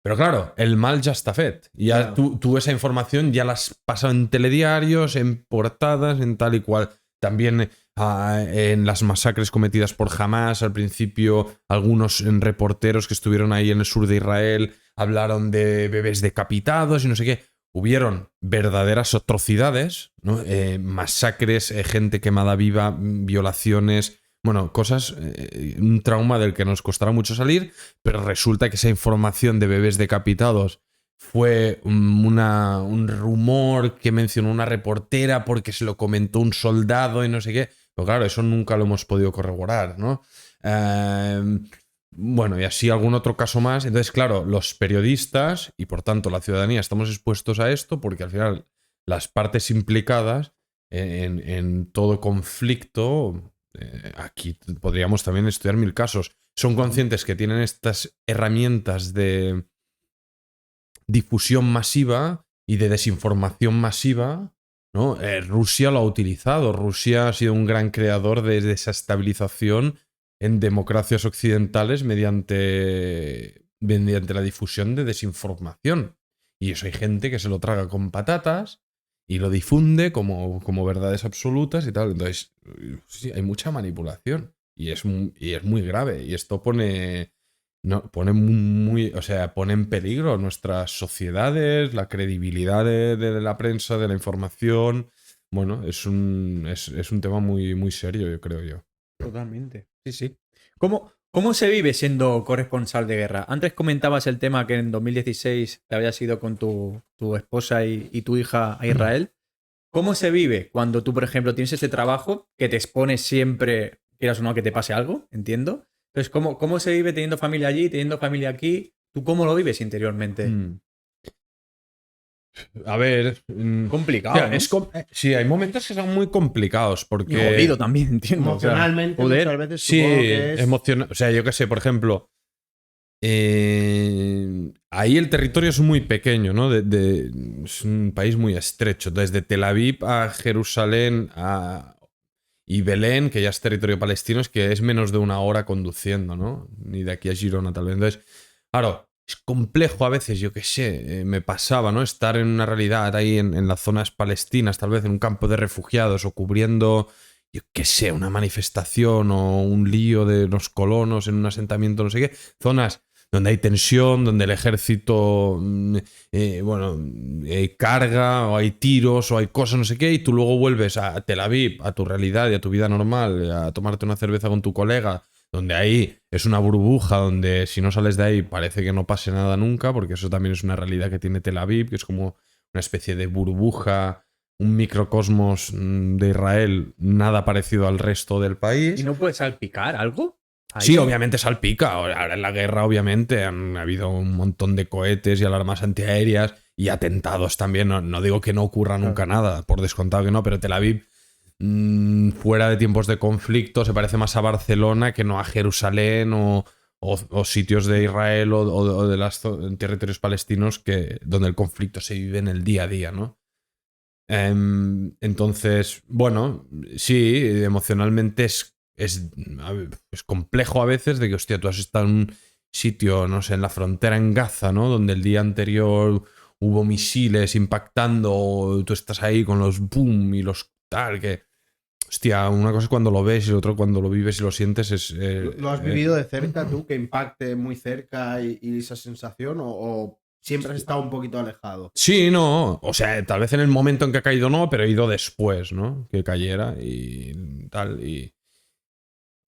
Pero claro, el mal ya está fet. Ya Claro. tú esa información ya la has pasado en telediarios, en portadas, en tal y cual. También en las masacres cometidas por Hamas, al principio, algunos reporteros que estuvieron ahí en el sur de Israel hablaron de bebés decapitados y no sé qué. Hubieron verdaderas atrocidades, ¿no? Masacres, gente quemada viva, violaciones. Bueno, cosas, un trauma del que nos costará mucho salir, pero resulta que esa información de bebés decapitados fue un rumor que mencionó una reportera porque se lo comentó un soldado y no sé qué. Pero claro, eso nunca lo hemos podido corroborar, ¿no? Bueno, y así algún otro caso más. Entonces, claro, los periodistas y por tanto la ciudadanía estamos expuestos a esto porque al final las partes implicadas en todo conflicto, aquí podríamos también estudiar 1000 casos, son conscientes que tienen estas herramientas de difusión masiva y de desinformación masiva, ¿no? Rusia lo ha utilizado. Rusia ha sido un gran creador de desestabilización en democracias occidentales mediante la difusión de desinformación. Y eso hay gente que se lo traga con patatas y lo difunde como verdades absolutas y tal. Entonces, sí, hay mucha manipulación y es muy grave. Y esto pone no, pone muy, o sea, pone en peligro nuestras sociedades, la credibilidad de la prensa, de la información. Bueno, es un tema muy serio, yo creo yo. Totalmente. Sí, sí. ¿Cómo se vive siendo corresponsal de guerra? Antes comentabas el tema que en 2016 te habías ido con tu esposa y tu hija a Israel. ¿Cómo se vive cuando tú, por ejemplo, tienes ese trabajo que te expones siempre, quieras o no, que te pase algo? Entiendo. Entonces, ¿cómo se vive teniendo familia allí, teniendo familia aquí? ¿Tú cómo lo vives interiormente? Mm. A ver. Complicado, Ya, ¿no? sí, hay momentos que son muy complicados Y porque. jodido también, entiendo. O sea, Emocionalmente, joder. muchas veces Sí, supongo que es. o sea, yo qué sé, por ejemplo, ahí el territorio es muy pequeño, ¿no? Es un país muy estrecho. Desde Tel Aviv a Jerusalén y Belén, que ya es territorio palestino, es que es menos de una hora conduciendo, ¿no? Ni de aquí a Girona, tal vez. Entonces, claro, es complejo a veces, yo qué sé, me pasaba, ¿no? Estar en una realidad ahí en las zonas palestinas, tal vez en un campo de refugiados o cubriendo, yo qué sé, una manifestación o un lío de los colonos en un asentamiento, no sé qué. Zonas donde hay tensión, donde el ejército, bueno, carga, o hay tiros, o hay cosas, no sé qué, y tú luego vuelves a Tel Aviv, a tu realidad y a tu vida normal, a tomarte una cerveza con tu colega, donde ahí es una burbuja, donde si no sales de ahí parece que no pase nada nunca, porque eso también es una realidad que tiene Tel Aviv, que es como una especie de burbuja, un microcosmos de Israel, nada parecido al resto del país. ¿Y no puedes salpicar algo? Sí, Ahí. obviamente salpica. Ahora en la guerra, obviamente, han habido un montón de cohetes y alarmas antiaéreas y atentados también. No digo que no ocurra nunca nada, por descontado que no, pero Tel Aviv, fuera de tiempos de conflicto, se parece más a Barcelona que no a Jerusalén o sitios de Israel o de los territorios palestinos donde el conflicto se vive en el día a día, ¿no? Entonces, bueno, sí, emocionalmente es complejo a veces de que, hostia, tú has estado en un sitio, no sé, en la frontera en Gaza, ¿no? Donde el día anterior hubo misiles impactando, tú estás ahí con los boom y los tal, que, hostia, una cosa es cuando lo ves y lo otro cuando lo vives y lo sientes ¿Lo has vivido de cerca tú, que impacte muy cerca y esa sensación? ¿O siempre has estado un poquito alejado? Sí, no. O sea, tal vez en el momento en que ha caído no, pero he ido después, ¿no? Que cayera y tal.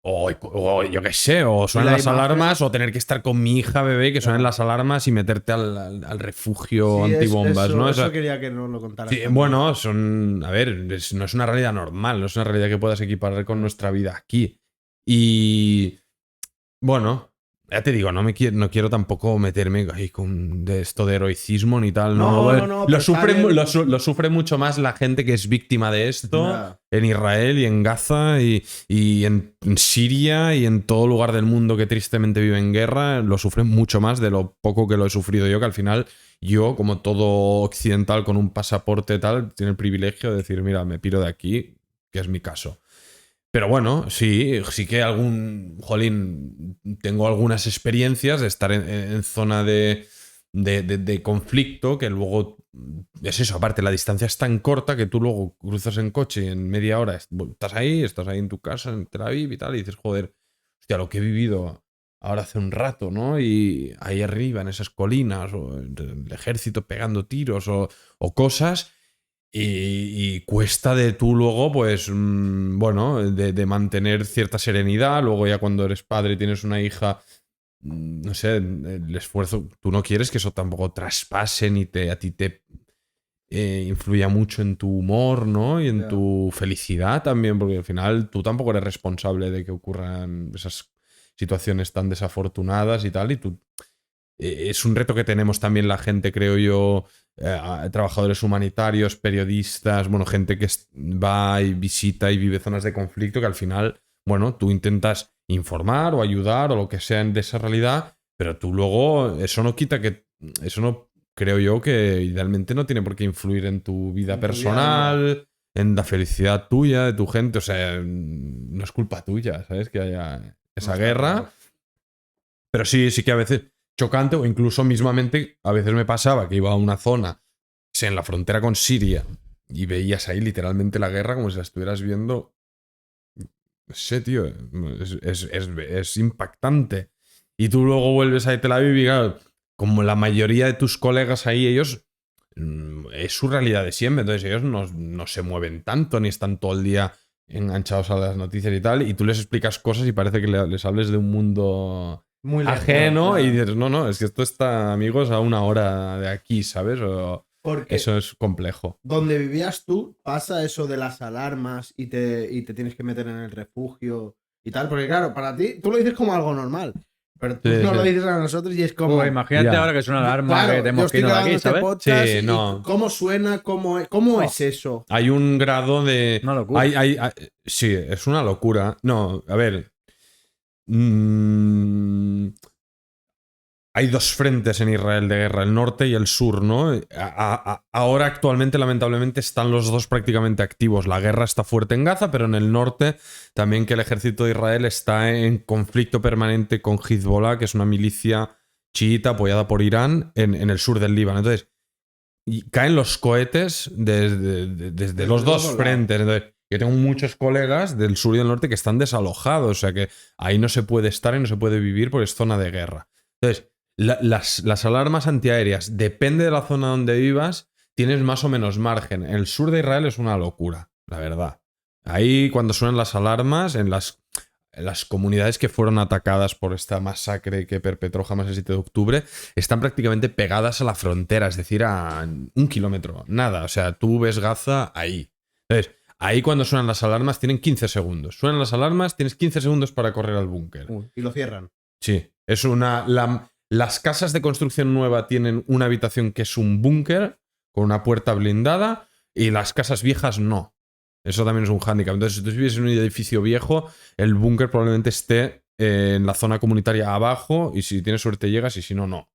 O yo qué sé, o Y suenan la las imagen. alarmas, o tener que estar con mi hija bebé, que suenen Claro. las alarmas y meterte al refugio Sí, antibombas, ¿no? eso quería que nos lo contaras. Sí, también. bueno, a ver, no es una realidad normal, no es una realidad que puedas equiparar con nuestra vida aquí. Y bueno, ya te digo, no quiero tampoco meterme ahí con de esto de heroicismo ni tal. No, bueno, No, lo pero está sufre, bien. lo sufre mucho más la gente que es víctima de esto Ya. en Israel y en Gaza y en Siria y en todo lugar del mundo que tristemente vive en guerra. Lo sufren mucho más de lo poco que lo he sufrido yo, que al final yo, como todo occidental con un pasaporte tal, tiene el privilegio de decir, mira, me piro de aquí, que es mi caso. Pero bueno, sí que jolín, tengo algunas experiencias de estar en zona de conflicto, que luego es eso, aparte la distancia es tan corta que tú luego cruzas en coche y en media hora estás ahí en tu casa, en Tel Aviv y tal, y dices, joder, hostia, lo que he vivido ahora hace un rato, ¿no? Y ahí arriba, en esas colinas, o el ejército pegando tiros o cosas. Y cuesta de tú luego, pues, bueno, de mantener cierta serenidad. Luego ya cuando eres padre y tienes una hija, no sé, el esfuerzo, tú no quieres que eso tampoco traspase ni a ti te influya mucho en tu humor, ¿no? Y en tu felicidad también, porque al final tú tampoco eres responsable de que ocurran esas situaciones tan desafortunadas y tal, y tú es un reto que tenemos también la gente, creo yo, trabajadores humanitarios, periodistas, bueno, gente que va y visita y vive zonas de conflicto, que al final, bueno, tú intentas informar o ayudar o lo que sea de esa realidad, pero tú luego, eso no quita que, eso no, creo yo que idealmente no tiene por qué influir en tu vida En tu día a personal, en la felicidad tuya, de tu gente, o sea, no es culpa tuya, ¿sabes? Que haya esa está guerra. claro. Pero sí que a veces chocante o incluso mismamente a veces me pasaba que iba a una zona, sé, en la frontera con Siria y veías ahí literalmente la guerra como si la estuvieras viendo. No sé, tío, es impactante. Y tú luego vuelves a Tel Aviv y claro, como la mayoría de tus colegas ahí, ellos es su realidad de siempre. Entonces ellos no se mueven tanto ni están todo el día enganchados a las noticias y tal. Y tú les explicas cosas y parece que les hables de un mundo Muy lejos, ajeno claro. y dices, no, es que esto está, amigos, a 1 hora de aquí, ¿sabes? Porque Eso es complejo. donde vivías tú, pasa eso de las alarmas y te tienes que meter en el refugio y tal. Porque claro, para ti, tú lo dices como algo normal. Pero tú Sí, no sí. lo dices a nosotros y es como. Pues imagínate Ya. ahora que es una alarma Claro, que yo tenemos que estoy irnos de grabando aquí, este ¿sabes? podcast Sí, y no. cómo suena, cómo es eso. Hay un grado de... Una locura. Sí, es una locura. No, a ver. Hay 2 frentes en Israel de guerra, el norte y el sur, ¿no? Ahora actualmente, lamentablemente, están los dos prácticamente activos. La guerra está fuerte en Gaza, pero en el norte también que el ejército de Israel está en conflicto permanente con Hezbollah, que es una milicia chiita apoyada por Irán en el sur del Líbano. Entonces, y caen los cohetes desde los dos lados. frentes. Entonces, yo tengo muchos colegas del sur y del norte que están desalojados, o sea que ahí no se puede estar y no se puede vivir porque es zona de guerra. Entonces, las alarmas antiaéreas, depende de la zona donde vivas, tienes más o menos margen. En el sur de Israel es una locura, la verdad. Ahí cuando suenan las alarmas, en las comunidades que fueron atacadas por esta masacre que perpetró Hamas el 7 de octubre, están prácticamente pegadas a la frontera, es decir, a 1 kilómetro. Nada, o sea, tú ves Gaza ahí. Entonces, ahí cuando suenan las alarmas tienen 15 segundos. Suenan las alarmas, tienes 15 segundos para correr al búnker. Y lo cierran. Sí, es las casas de construcción nueva tienen una habitación que es un búnker con una puerta blindada y las casas viejas no. Eso también es un hándicap. Entonces, si tú vives en un edificio viejo, el búnker probablemente esté en la zona comunitaria abajo y si tienes suerte llegas y si no, no.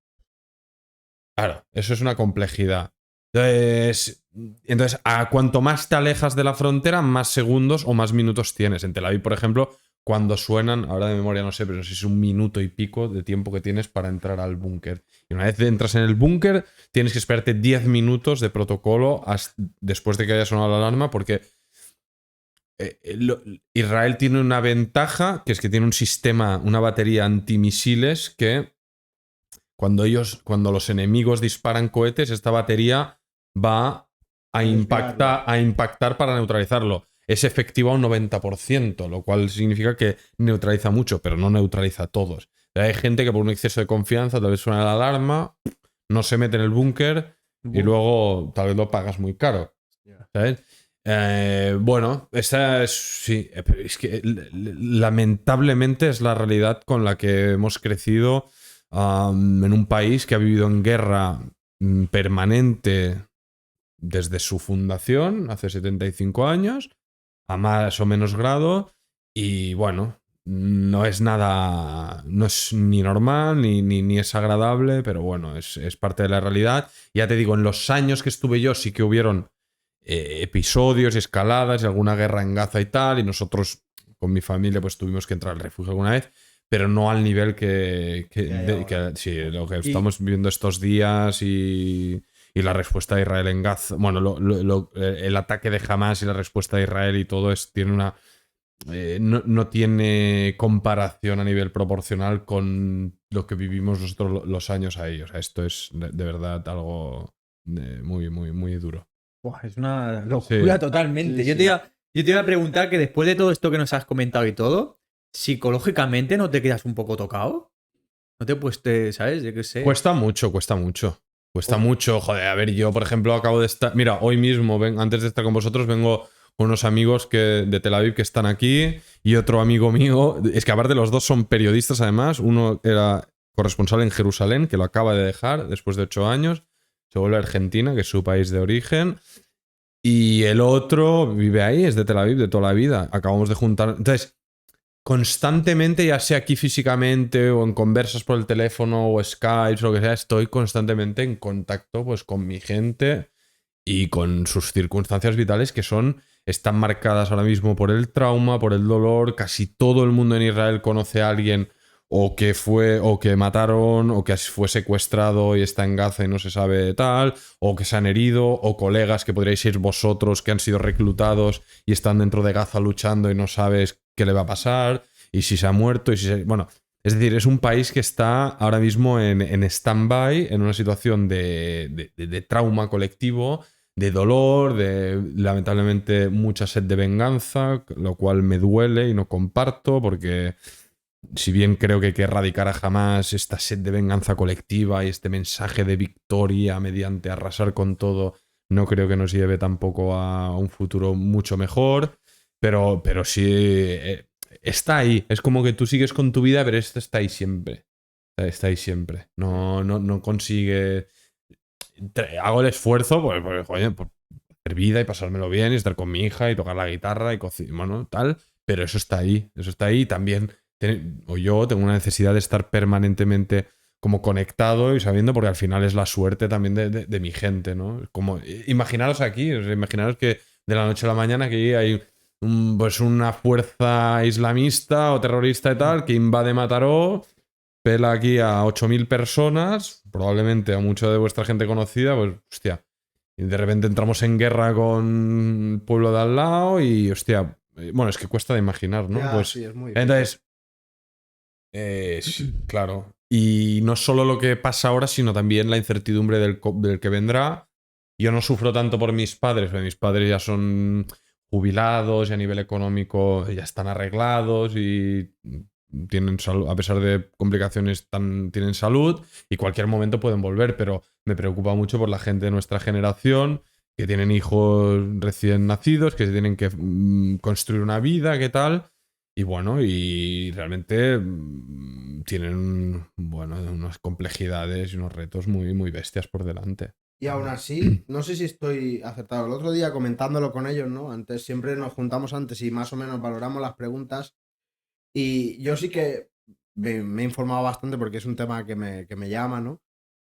Claro, eso es una complejidad. Entonces, a cuanto más te alejas de la frontera, más segundos o más minutos tienes. En Tel Aviv, por ejemplo, cuando suenan, ahora de memoria no sé, pero no sé si es 1 minuto y pico de tiempo que tienes para entrar al búnker. Y una vez entras en el búnker, tienes que esperarte 10 minutos de protocolo después de que haya sonado la alarma, porque Israel tiene una ventaja, que es que tiene un sistema, una batería antimisiles que cuando los enemigos disparan cohetes, esta batería va a impactar para neutralizarlo. Es efectiva un 90%, lo cual significa que neutraliza mucho, pero no neutraliza a todos. Hay gente que por un exceso de confianza tal vez suena la alarma, no se mete en el búnker y luego tal vez lo pagas muy caro. ¿Sabes? Bueno, esa sí, es que lamentablemente es la realidad con la que hemos crecido en un país que ha vivido en guerra permanente desde su fundación, hace 75 años, a más o menos grado, y bueno, no es nada, no es ni normal ni es agradable, pero bueno, es parte de la realidad. Ya te digo, en los años que estuve yo sí que hubieron episodios, escaladas y alguna guerra en Gaza y tal, y nosotros con mi familia pues tuvimos que entrar al refugio alguna vez, pero no al nivel que sí, lo que estamos viviendo estos días y la respuesta de Israel en Gaza. Bueno, el ataque de Hamas y la respuesta de Israel y todo tiene una... no tiene comparación a nivel proporcional con lo que vivimos nosotros los años ahí. O sea, esto es de verdad algo muy, muy, muy duro. Buah, es una locura Sí. totalmente. Sí, Yo te iba a preguntar que después de todo esto que nos has comentado y todo, psicológicamente no te quedas un poco tocado. No te puedes, ¿sabes? Yo qué sé. Cuesta mucho, cuesta mucho. Cuesta mucho, joder. A ver, yo, por ejemplo, acabo de estar... Mira, hoy mismo, antes de estar con vosotros, vengo con unos amigos de Tel Aviv que están aquí y otro amigo mío... Es que aparte los dos son periodistas, además. Uno era corresponsal en Jerusalén, que lo acaba de dejar después de 8 años. Se vuelve a Argentina, que es su país de origen. Y el otro vive ahí, es de Tel Aviv de toda la vida. Acabamos de juntar... Entonces... Constantemente, ya sea aquí físicamente o en conversas por el teléfono o Skype o lo que sea, estoy constantemente en contacto pues, con mi gente y con sus circunstancias vitales que están marcadas ahora mismo por el trauma, por el dolor. Casi todo el mundo en Israel conoce a alguien o que mataron, o que fue secuestrado y está en Gaza y no se sabe tal, o que se han herido, o colegas que podríais ser vosotros que han sido reclutados y están dentro de Gaza luchando y no sabes qué le va a pasar, y si se ha muerto, bueno, Es decir, es un país que está ahora mismo en stand-by, en una situación de trauma colectivo, de dolor, de lamentablemente mucha sed de venganza, lo cual me duele y no comparto porque si bien creo que hay que erradicar a Hamás esta sed de venganza colectiva y este mensaje de victoria mediante arrasar con todo, no creo que nos lleve tampoco a un futuro mucho mejor, pero sí está ahí. Es como que tú sigues con tu vida, pero esto está ahí siempre. Está ahí siempre. No consigue... Hago el esfuerzo por hacer vida y pasármelo bien y estar con mi hija y tocar la guitarra y cocinar, bueno, tal, pero eso está ahí. Eso está ahí. También yo tengo una necesidad de estar permanentemente como conectado y sabiendo, porque al final es la suerte también de mi gente, ¿no? Como, imaginaros aquí, o sea, imaginaros que de la noche a la mañana que hay pues una fuerza islamista o terrorista y tal que invade Mataró, pela aquí a 8.000 personas, probablemente a mucha de vuestra gente conocida, pues hostia, y de repente entramos en guerra con el pueblo de al lado y hostia, bueno, es que cuesta de imaginar, ¿no? Ya, Pues sí, es muy difícil. entonces, sí, claro. Y no solo lo que pasa ahora, sino también la incertidumbre del que vendrá. Yo no sufro tanto por mis padres, porque mis padres ya son jubilados y a nivel económico ya están arreglados y tienen salud, a pesar de complicaciones tienen salud y cualquier momento pueden volver, pero me preocupa mucho por la gente de nuestra generación que tienen hijos recién nacidos, que se tienen que construir una vida, ¿qué tal? Y bueno, y realmente tienen, bueno, unas complejidades y unos retos muy, muy bestias por delante. Y aún así, no sé si estoy acertado. El otro día comentándolo con ellos, ¿no? Antes siempre nos juntamos antes y más o menos valoramos las preguntas. Y yo sí que me he informado bastante porque es un tema que me llama, ¿no?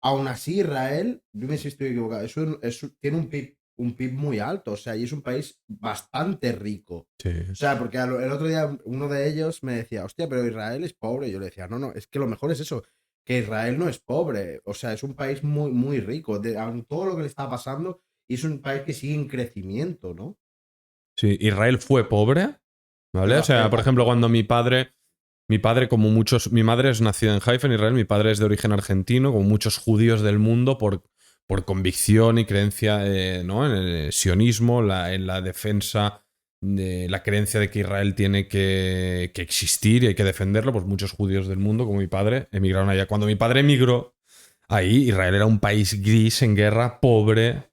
Aún así, Israel, dime si estoy equivocado, tiene un PIB muy alto, o sea, y es un país bastante rico. Sí. O sea, porque el otro día uno de ellos me decía, hostia, pero Israel es pobre. Y yo le decía, no, es que lo mejor es eso, que Israel no es pobre, o sea, es un país muy, muy rico, aun todo lo que le está pasando, y es un país que sigue en crecimiento, ¿no? Sí, Israel fue pobre, ¿vale? Pero- O sea, pero- por ejemplo, cuando mi padre como muchos, mi madre es nacida en Haifa, en Israel, mi padre es de origen argentino, como muchos judíos del mundo, por convicción y creencia, ¿no? En el sionismo, en la defensa de la creencia de que Israel tiene que existir y hay que defenderlo, pues muchos judíos del mundo, como mi padre, emigraron allá. Cuando mi padre emigró, ahí Israel era un país gris, en guerra, pobre,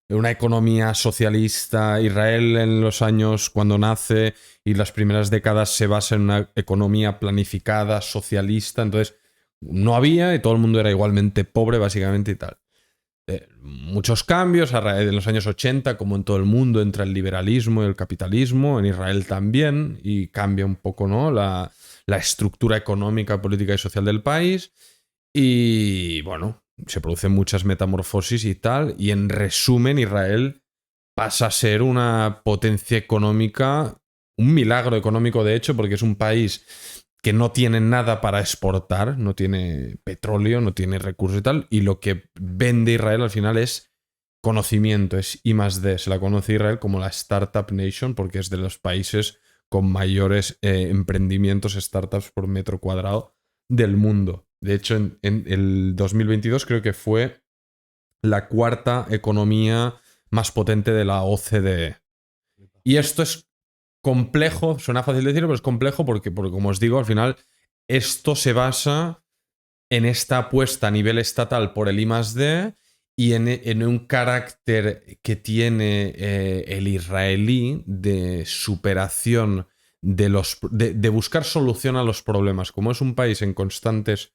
una economía socialista. Israel en los años cuando nace y las primeras décadas se basa en una economía planificada, socialista, entonces no había y todo el mundo era igualmente pobre básicamente y tal. Muchos cambios en los años 80, como en todo el mundo, entra el liberalismo y el capitalismo, en Israel también, y cambia un poco, ¿no? la estructura económica, política y social del país. Y bueno, se producen muchas metamorfosis y tal. Y en resumen, Israel pasa a ser una potencia económica, un milagro económico de hecho, porque es un país que no tiene nada para exportar, no tiene petróleo, no tiene recursos y tal. Y lo que vende Israel al final es conocimiento, es I+D. Se la conoce Israel como la Startup Nation porque es de los países con mayores emprendimientos, startups por metro cuadrado del mundo. De hecho, en el 2022 creo que fue la cuarta economía más potente de la OCDE. Y esto es complejo, suena fácil decirlo, pero es complejo porque como os digo, al final esto se basa en esta apuesta a nivel estatal por el I+D y en un carácter que tiene el israelí de superación de buscar solución a los problemas. Como es un país en constantes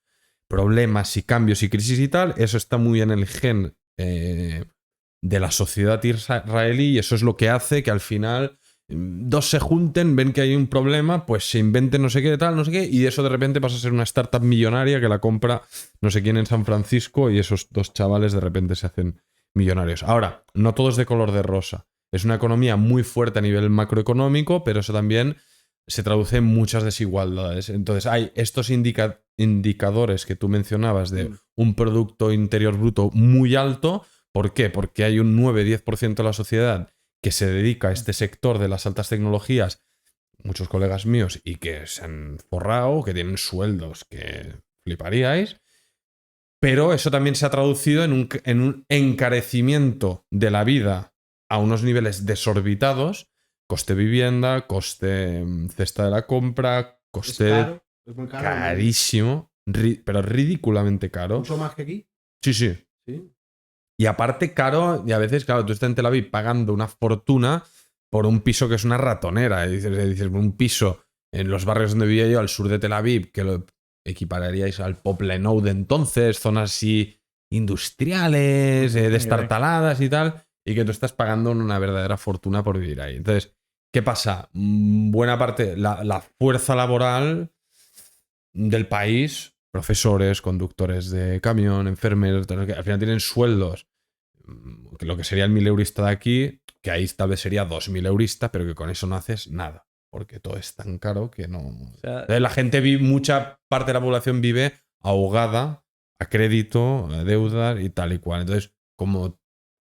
problemas y cambios y crisis y tal, eso está muy en el gen de la sociedad israelí y eso es lo que hace que al final dos se junten, ven que hay un problema, pues se inventen no sé qué, tal, no sé qué, y eso de repente pasa a ser una startup millonaria que la compra no sé quién en San Francisco y esos dos chavales de repente se hacen millonarios. Ahora, no todo es de color de rosa. Es una economía muy fuerte a nivel macroeconómico, pero eso también se traduce en muchas desigualdades. Entonces hay estos indicadores que tú mencionabas de un Producto Interior Bruto muy alto. ¿Por qué? Porque hay un 9-10% de la sociedad que se dedica a este sector de las altas tecnologías muchos colegas míos y que se han forrado, que tienen sueldos que fliparíais. Pero eso también se ha traducido en un encarecimiento de la vida a unos niveles desorbitados. Coste vivienda, coste cesta de la compra, coste caro, es muy caro. carísimo, pero ridículamente caro. Mucho más que aquí. Sí, sí. Sí. Y aparte caro, y a veces, claro, tú estás en Tel Aviv pagando una fortuna por un piso que es una ratonera. Y dices, un piso en los barrios donde vivía yo, al sur de Tel Aviv, que lo equipararíais al Poblenou de entonces, zonas así industriales, destartaladas y tal, y que tú estás pagando una verdadera fortuna por vivir ahí. Entonces, ¿qué pasa? Buena parte, la fuerza laboral del país, profesores, conductores de camión, enfermeros, que al final tienen sueldos, que lo que sería el 1000eurista de aquí, que ahí tal vez sería 2000 eurista, pero que con eso no haces nada, porque todo es tan caro que no... O sea, Entonces, la gente mucha parte de la población vive ahogada a crédito, a deudas y tal y cual. Entonces, como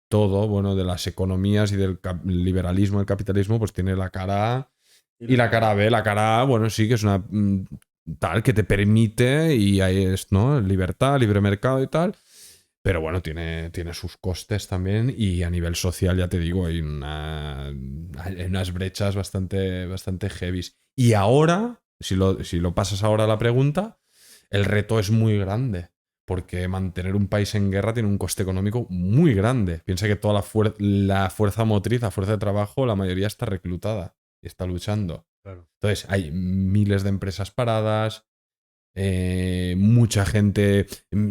todo, bueno, de las economías y del liberalismo, del capitalismo, pues tiene la cara A y la cara B. La cara A, bueno, sí que es una tal que te permite y ahí es, ¿no? Libertad, libre mercado y tal. Pero bueno, tiene sus costes también y a nivel social, ya te digo, hay unas brechas bastante heavies. Y ahora, si lo pasas ahora a la pregunta, el reto es muy grande. Porque mantener un país en guerra tiene un coste económico muy grande. Piensa que toda la fuerza motriz, la fuerza de trabajo, la mayoría está reclutada y está luchando. Claro. Entonces hay miles de empresas paradas, mucha gente,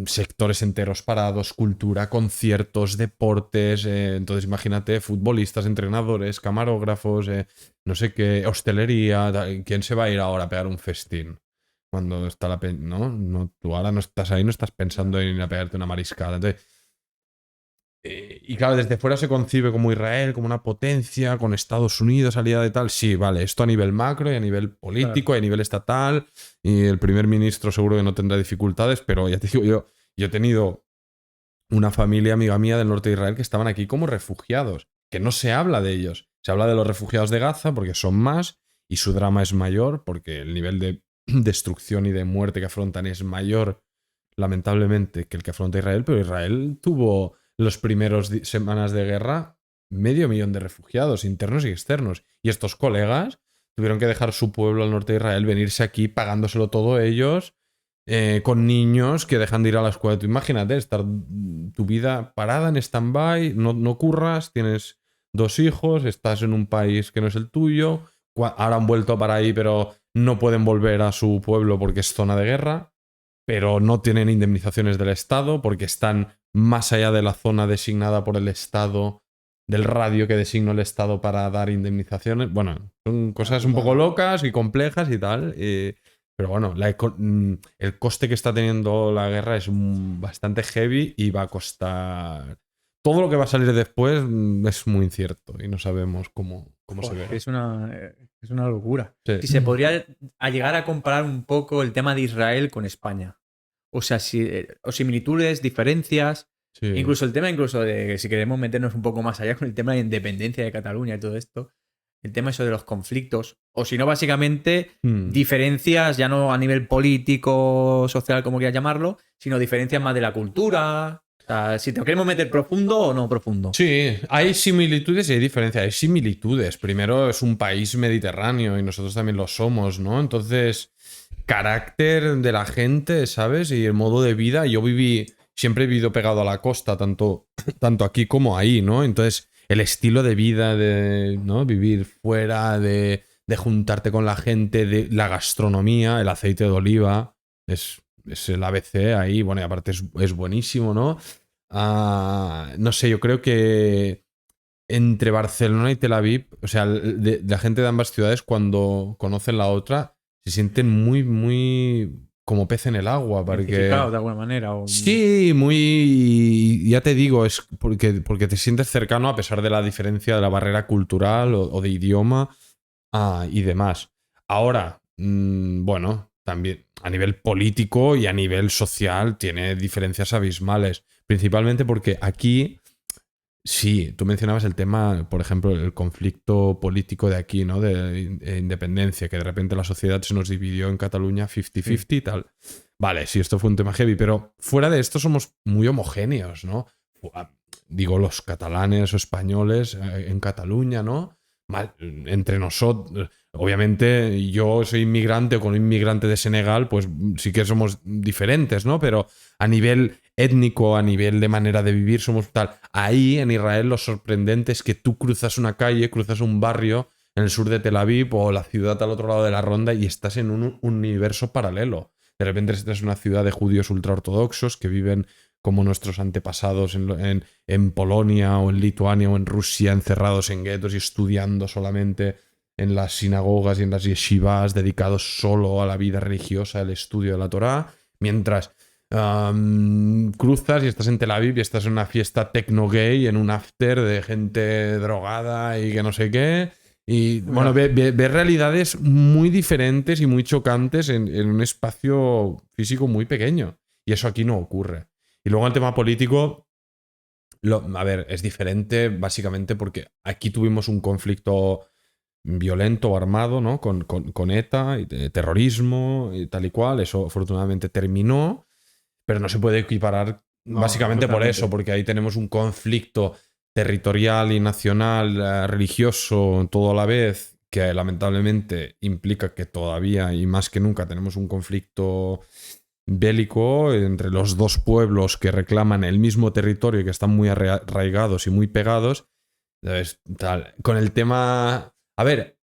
sectores enteros parados, cultura, conciertos, deportes. Entonces imagínate, futbolistas, entrenadores, camarógrafos, no sé qué, hostelería. ¿Quién se va a ir ahora a pegar un festín? Cuando está ¿no? Tú ahora no estás ahí, no estás pensando en ir a pegarte una mariscada. Entonces, y claro, desde fuera se concibe como Israel, como una potencia, con Estados Unidos, aliada de tal. Sí, vale, esto a nivel macro y a nivel político y a nivel estatal. Y el primer ministro seguro que no tendrá dificultades, pero ya te digo, yo he tenido una familia amiga mía del norte de Israel que estaban aquí como refugiados, que no se habla de ellos. Se habla de los refugiados de Gaza porque son más y su drama es mayor porque el nivel de destrucción y de muerte que afrontan es mayor, lamentablemente, que el que afronta Israel, pero Israel tuvo los primeros semanas de guerra 500.000 de refugiados internos y externos. Y estos colegas tuvieron que dejar su pueblo al norte de Israel, venirse aquí pagándoselo todo ellos, con niños que dejan de ir a la escuela. Tú imagínate estar tu vida parada en stand-by, no curras, tienes 2 hijos, estás en un país que no es el tuyo, ahora han vuelto para ahí, pero no pueden volver a su pueblo porque es zona de guerra, pero no tienen indemnizaciones del Estado porque están más allá de la zona designada por el Estado, del radio que designó el Estado para dar indemnizaciones. Bueno, son cosas un poco locas y complejas y tal. Pero bueno, el coste que está teniendo la guerra es bastante heavy y va a costar... Todo lo que va a salir después es muy incierto y no sabemos cómo se ve. Es una locura. Sí. Si se podría llegar a comparar un poco el tema de Israel con España. O sea, o similitudes, diferencias. Sí. Incluso el tema de si queremos meternos un poco más allá con el tema de independencia de Cataluña y todo esto. El tema eso de los conflictos. O si no, básicamente, diferencias ya no a nivel político, social, como quieras llamarlo, sino diferencias más de la cultura. O sea, si te queremos meter profundo o no profundo. Sí, hay similitudes y hay diferencias. Hay similitudes. Primero, es un país mediterráneo y nosotros también lo somos, ¿no? Entonces, carácter de la gente, ¿sabes? Y el modo de vida. Siempre he vivido pegado a la costa, tanto aquí como ahí, ¿no? Entonces, el estilo de vida, ¿no? Vivir fuera, de juntarte con la gente, de la gastronomía, el aceite de oliva, es el ABC ahí. Bueno, y aparte es buenísimo, ¿no? No sé, yo creo que entre Barcelona y Tel Aviv, o sea, la gente de ambas ciudades cuando conocen la otra se sienten muy, muy como pez en el agua. Identificados de alguna manera. Sí, muy... Ya te digo, es porque te sientes cercano a pesar de la diferencia de la barrera cultural o de idioma y demás. Ahora, bueno, también a nivel político y a nivel social tiene diferencias abismales. Principalmente porque aquí Sí, tú mencionabas el tema, por ejemplo, el conflicto político de aquí, ¿no? De independencia, que de repente la sociedad se nos dividió en Cataluña 50-50 y tal. Vale, sí, esto fue un tema heavy, pero fuera de esto somos muy homogéneos, ¿no? Digo, los catalanes o españoles en Cataluña, ¿no? Entre nosotros, obviamente yo soy inmigrante o con un inmigrante de Senegal, pues sí que somos diferentes, ¿no? Pero a nivel étnico, a nivel de manera de vivir, somos tal. Ahí en Israel lo sorprendente es que tú cruzas una calle, cruzas un barrio en el sur de Tel Aviv o la ciudad al otro lado de la ronda y estás en un universo paralelo. De repente estás en una ciudad de judíos ultraortodoxos que viven como nuestros antepasados en Polonia o en Lituania o en Rusia, encerrados en guetos y estudiando solamente en las sinagogas y en las yeshivas, dedicados solo a la vida religiosa, al estudio de la Torá, mientras cruzas y estás en Tel Aviv y estás en una fiesta techno-gay, en un after de gente drogada y que no sé qué. Y bueno, ves realidades muy diferentes y muy chocantes en un espacio físico muy pequeño. Y eso aquí no ocurre. Y luego el tema político, a ver, es diferente básicamente porque aquí tuvimos un conflicto violento o armado, ¿no? Con ETA, y terrorismo y tal y cual. Eso afortunadamente terminó, pero no se puede equiparar básicamente por eso, porque ahí tenemos un conflicto territorial y nacional, religioso, todo a la vez, que lamentablemente implica que todavía y más que nunca tenemos un conflicto bélico entre los dos pueblos que reclaman el mismo territorio y que están muy arraigados y muy pegados. ¿Sabes? Tal. Con el tema... A ver,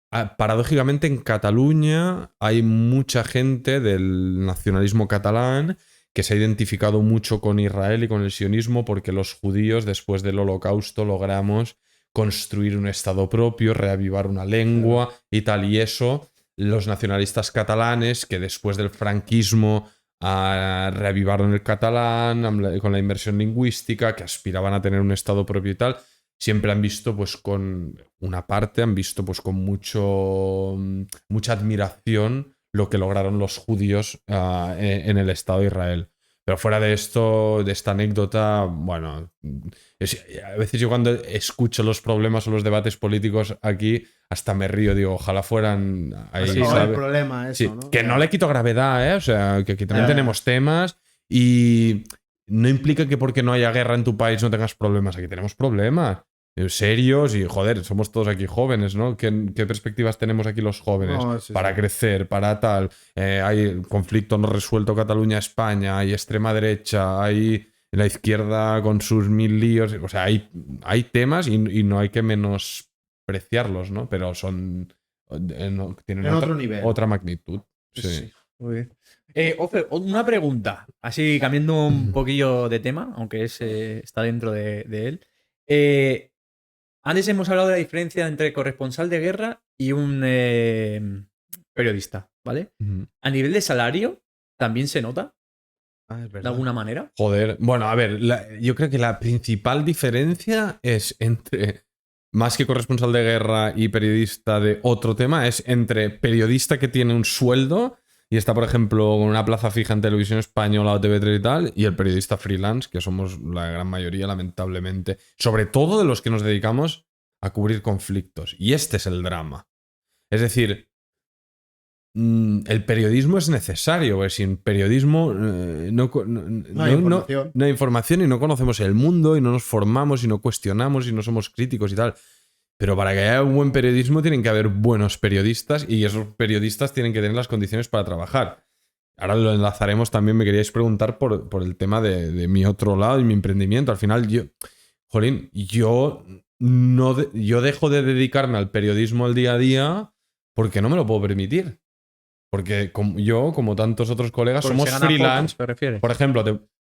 paradójicamente en Cataluña hay mucha gente del nacionalismo catalán que se ha identificado mucho con Israel y con el sionismo porque los judíos después del Holocausto logramos construir un estado propio, reavivar una lengua y tal. Y eso, los nacionalistas catalanes que después del franquismo reavivaron el catalán con la inmersión lingüística, que aspiraban a tener un estado propio y tal, siempre han visto pues con una parte, han visto pues con mucha admiración lo que lograron los judíos en el Estado de Israel. Pero fuera de esto, de esta anécdota, bueno, a veces yo cuando escucho los problemas o los debates políticos aquí, hasta me río, digo, ojalá fueran ahí, Sí, ¿sabes? el problema es Sí, eso, ¿no? que no le quito gravedad, ¿eh? O sea, que aquí también tenemos temas y no implica que porque no haya guerra en tu país no tengas problemas. Aquí tenemos problemas serios y, joder, somos todos aquí jóvenes, ¿no? ¿Qué perspectivas tenemos aquí los jóvenes para crecer, para tal? Hay conflicto no resuelto Cataluña-España, hay extrema derecha, hay la izquierda con sus 1000 líos. O sea, hay temas y no hay que menospreciarlos, ¿no? Pero son... tienen otro nivel. Otra magnitud. Sí. Sí. Muy bien. Ofer, una pregunta, así cambiando un poquillo de tema, aunque está dentro de él. Antes hemos hablado de la diferencia entre corresponsal de guerra y un periodista, ¿vale? A nivel de salario, ¿también se nota? Es ¿De alguna manera? Joder, bueno, a ver, yo creo que la principal diferencia es entre, más que corresponsal de guerra y periodista de otro tema, es entre periodista que tiene un sueldo y está, por ejemplo, con una plaza fija en Televisión Española o TV3 y tal, y el periodista freelance, que somos la gran mayoría, lamentablemente, sobre todo de los que nos dedicamos a cubrir conflictos. Y este es el drama. Es decir, el periodismo es necesario, porque sin periodismo no hay información y no conocemos el mundo y no nos formamos y no cuestionamos y no somos críticos y tal. Pero para que haya un buen periodismo tienen que haber buenos periodistas y esos periodistas tienen que tener las condiciones para trabajar. Ahora lo enlazaremos también, me queríais preguntar por el tema de mi otro lado y mi emprendimiento. Al final, yo dejo de dedicarme al periodismo al día a día porque no me lo puedo permitir. Porque como tantos otros colegas, porque somos freelance. ¿Te refieres? Por ejemplo,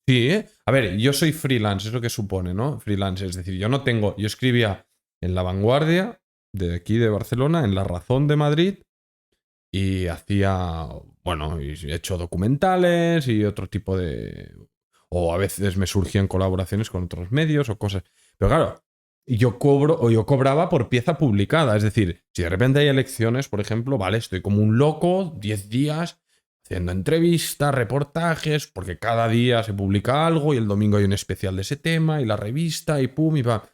sí, a ver, yo soy freelance, es lo que supone, ¿no? Freelance, es decir, yo escribía en La Vanguardia, de aquí de Barcelona, en La Razón de Madrid, y hacía, bueno, y he hecho documentales y otro tipo de... O a veces me surgían colaboraciones con otros medios o cosas. Pero claro, yo cobraba por pieza publicada. Es decir, si de repente hay elecciones, por ejemplo, vale, estoy como un loco, 10 días haciendo entrevistas, reportajes, porque cada día se publica algo y el domingo hay un especial de ese tema y la revista y pum y pa.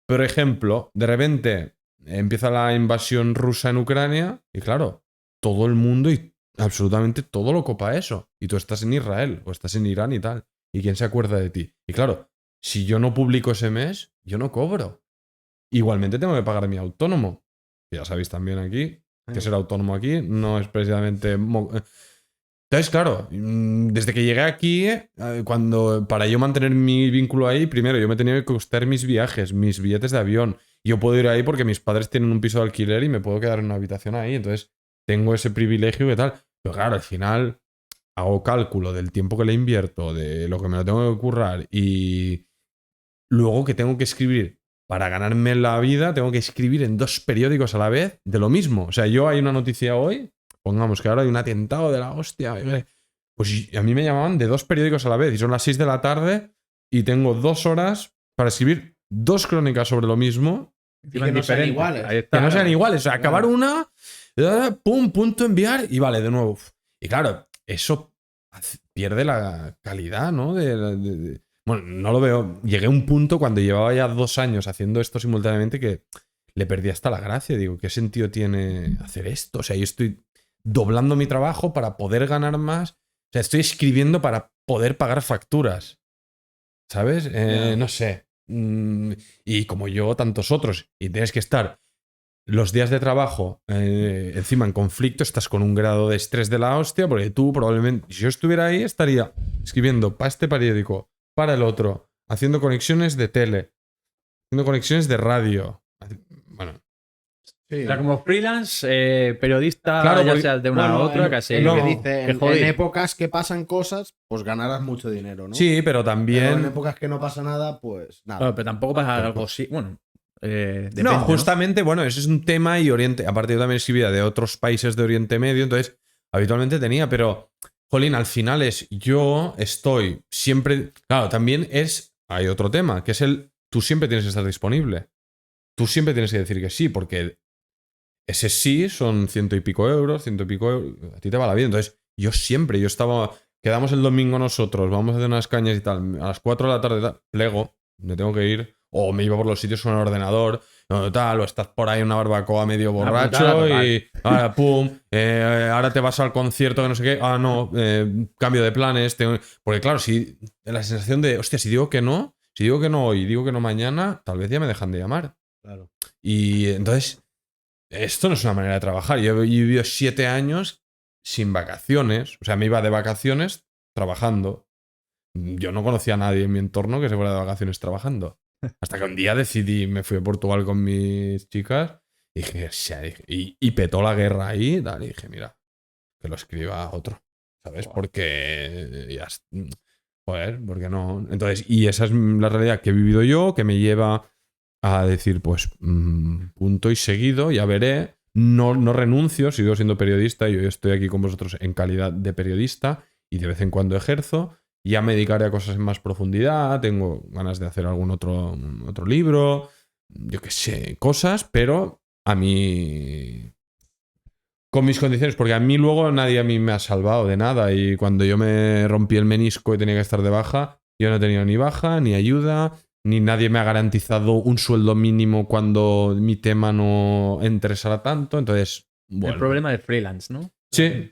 Por ejemplo, de repente empieza la invasión rusa en Ucrania y claro, todo el mundo y absolutamente todo lo copa eso. Y tú estás en Israel o estás en Irán y tal. ¿Y quién se acuerda de ti? Y claro, si yo no publico ese mes, yo no cobro. Igualmente tengo que pagar mi autónomo. Ya sabéis también aquí que ser autónomo aquí no es precisamente... Entonces, claro, desde que llegué aquí, para yo mantener mi vínculo ahí, primero yo me tenía que costear mis viajes, mis billetes de avión. Yo puedo ir ahí porque mis padres tienen un piso de alquiler y me puedo quedar en una habitación ahí. Entonces, tengo ese privilegio y tal. Pero claro, al final hago cálculo del tiempo que le invierto, de lo que me lo tengo que currar y luego que tengo que escribir. Para ganarme la vida, tengo que escribir en 2 periódicos a la vez de lo mismo. O sea, yo hay una noticia hoy, pongamos que ahora hay un atentado de la hostia. Pues a mí me llamaban de 2 periódicos a la vez y son las 6 de la tarde y tengo 2 horas para escribir 2 crónicas sobre lo mismo. Y que no sean iguales. Ahí está. Que no sean iguales. O sea, acabar una, pum, punto, enviar y vale, de nuevo. Y claro, eso pierde la calidad, ¿no? Bueno, no lo veo. Llegué a un punto cuando llevaba ya 2 años haciendo esto simultáneamente que le perdí hasta la gracia. Digo, ¿qué sentido tiene hacer esto? O sea, yo estoy doblando mi trabajo para poder ganar más. O sea, estoy escribiendo para poder pagar facturas. ¿Sabes? No sé. Y como yo, tantos otros. Y tienes que estar los días de trabajo encima en conflicto, estás con un grado de estrés de la hostia, porque tú probablemente, si yo estuviera ahí, estaría escribiendo para este periódico, para el otro, haciendo conexiones de tele, haciendo conexiones de radio. Bueno. Sí. O sea, como freelance, periodista, Claro, ya porque- sea de una a otra, casi. Es lo que No, dice, que en jodido. épocas que pasan cosas, pues ganarás mucho dinero, ¿no? Sí, pero Pero en también... épocas que no pasa nada, pues nada. Claro, pero tampoco pasa algo así. Bueno, depende, No, justamente, bueno, ese es un tema y Oriente. Aparte, yo también escribía de otros países de Oriente Medio, entonces habitualmente tenía, pero, jolín, al final yo estoy siempre. Claro, también hay otro tema, que es tú siempre tienes que estar disponible. Tú siempre tienes que decir que sí, porque ese sí son 100 y pico euros, 100 y pico euros. A ti te va la vida. Entonces, yo estaba. Quedamos el domingo nosotros, vamos a hacer unas cañas y tal. A las 4 de la tarde, plego, me tengo que ir. O me iba por los sitios con el ordenador, o tal, o estás por ahí en una barbacoa medio borracho putada y ahora, pum, ahora te vas al concierto que no sé qué, no, cambio de planes. Porque claro, si la sensación de, hostia, si digo que no hoy, digo que no mañana, tal vez ya me dejan de llamar. Claro. Y entonces, esto no es una manera de trabajar. Yo he vivido 7 años sin vacaciones, o sea, me iba de vacaciones trabajando. Yo no conocía a nadie en mi entorno que se fuera de vacaciones trabajando. Hasta que un día me fui a Portugal con mis chicas y dije, y petó la guerra ahí y tal. Y dije, mira, que lo escriba otro, ¿sabes? Porque joder, porque no. Entonces, y esa es la realidad que he vivido yo, que me lleva a decir, pues, punto y seguido, ya veré. No renuncio, sigo siendo periodista. Yo estoy aquí con vosotros en calidad de periodista y de vez en cuando ejerzo. Ya me dedicaré a cosas en más profundidad, tengo ganas de hacer algún otro libro, yo qué sé, cosas, pero a mí... Con mis condiciones, porque a mí luego nadie a mí me ha salvado de nada y cuando yo me rompí el menisco y tenía que estar de baja, yo no he tenido ni baja, ni ayuda, ni nadie me ha garantizado un sueldo mínimo cuando mi tema no interesara tanto, entonces... Bueno. El problema del freelance, ¿no? Sí.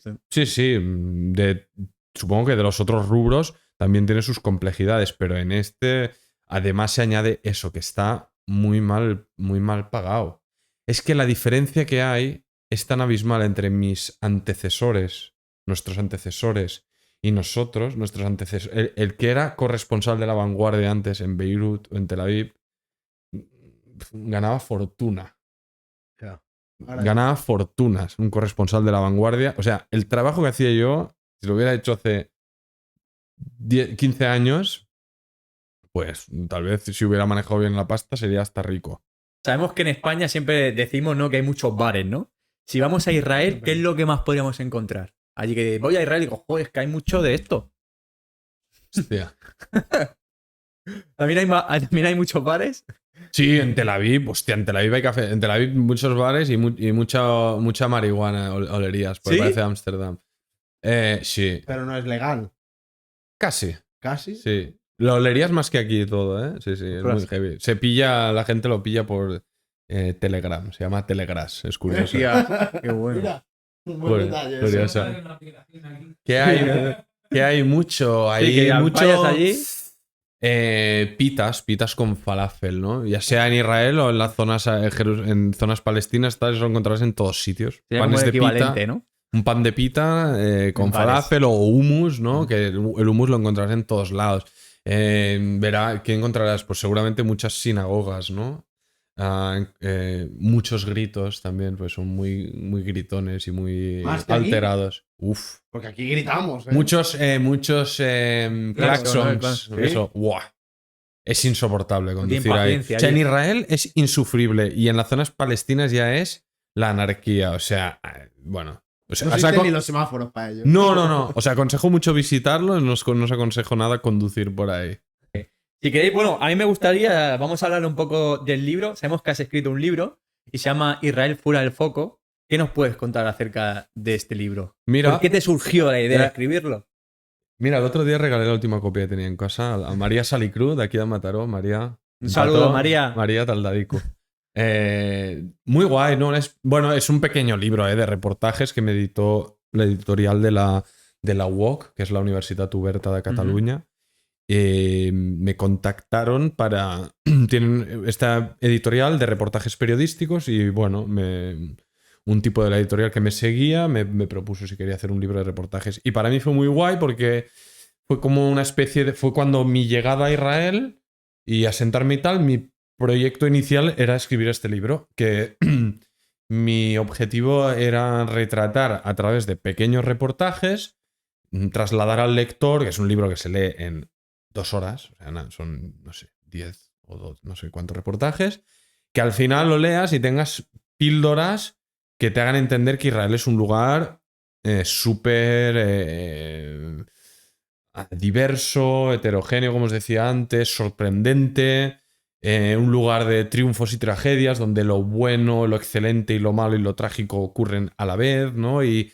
Supongo que de los otros rubros también tiene sus complejidades, pero en este además se añade eso, que está muy mal pagado. Es que la diferencia que hay es tan abismal entre mis antecesores, nuestros antecesores y nosotros, nuestros antecesores. El que era corresponsal de La Vanguardia antes en Beirut o en Tel Aviv ganaba fortuna. Ganaba fortunas, un corresponsal de La Vanguardia. O sea, el trabajo que hacía yo, si lo hubiera hecho hace 15 años, pues tal vez si hubiera manejado bien la pasta sería hasta rico. Sabemos que en España siempre decimos, ¿no?, que hay muchos bares, ¿no? Si vamos a Israel, ¿qué es lo que más podríamos encontrar? Allí que voy a Israel y digo, joder, es que hay mucho de esto. Hostia. ¿También hay muchos bares? Sí, en Tel Aviv, hostia, en Tel Aviv hay café. En Tel Aviv muchos bares y mucha marihuana, olerías, porque ¿Sí? parece Ámsterdam. Sí, Pero no es legal. casi. Casi. Sí. Lo leerías más que aquí y todo, ¿eh? Sí, sí, es muy heavy. La gente lo pilla por Telegram. Se llama Telegrass, es curioso. Hostia, qué bueno. Mira, un buen Bueno, detalle. curioso. Eso. En la aplicación aquí. Que hay mucho, Sí, que mucho vayas allí. pitas con falafel, ¿no? Ya sea en Israel o en las zonas en zonas palestinas, lo encontrarás en todos sitios. Sería como el equivalente, pita, ¿no? un pan de pita con En bares. falafel o hummus, ¿no? Que el hummus lo encontrarás en todos lados. ¿Qué encontrarás? Pues seguramente muchas sinagogas, ¿no? Muchos gritos también, pues son muy, muy gritones y muy ¿Más que aquí? alterados. Uf. Porque aquí gritamos, ¿eh? Muchos claxons. claxon, ¿sí? Eso, ¡buah! Es insoportable No tienen conducir ahí. paciencia O sea, en allí. Israel es insufrible y en las zonas palestinas ya es la anarquía. O sea, bueno. O sea, No existen ni los semáforos para ellos. no. Os aconsejo mucho visitarlo, no os aconsejo nada conducir por ahí. Si queréis, bueno, a mí me gustaría, vamos a hablar un poco del libro. Sabemos que has escrito un libro y se llama Israel fuera del foco. ¿Qué nos puedes contar acerca de este libro? Mira, ¿Por qué te surgió la idea de escribirlo? mira, el otro día regalé la última copia que tenía en casa a María Salicruz, de aquí de Mataró. María. Un saludo, Pato, María. María Taldadico. Muy guay, ¿no? Bueno, es un pequeño libro de reportajes que me editó la editorial de la UOC, que es la Universitat Oberta de Cataluña. Me contactaron para... Tienen esta editorial de reportajes periodísticos y, bueno, un tipo de la editorial que me seguía me propuso si quería hacer un libro de reportajes. Y para mí fue muy guay porque fue como una especie de... Fue cuando mi llegada a Israel y a sentarme y tal, mi proyecto inicial era escribir este libro, que mi objetivo era retratar a través de pequeños reportajes, trasladar al lector, que es un libro que se lee en 2 horas, o sea, son, no sé, 10 o 12, no sé cuántos reportajes, que al final lo leas y tengas píldoras que te hagan entender que Israel es un lugar súper diverso, heterogéneo, como os decía antes, sorprendente, un lugar de triunfos y tragedias donde lo bueno, lo excelente y lo malo y lo trágico ocurren a la vez, ¿no? Y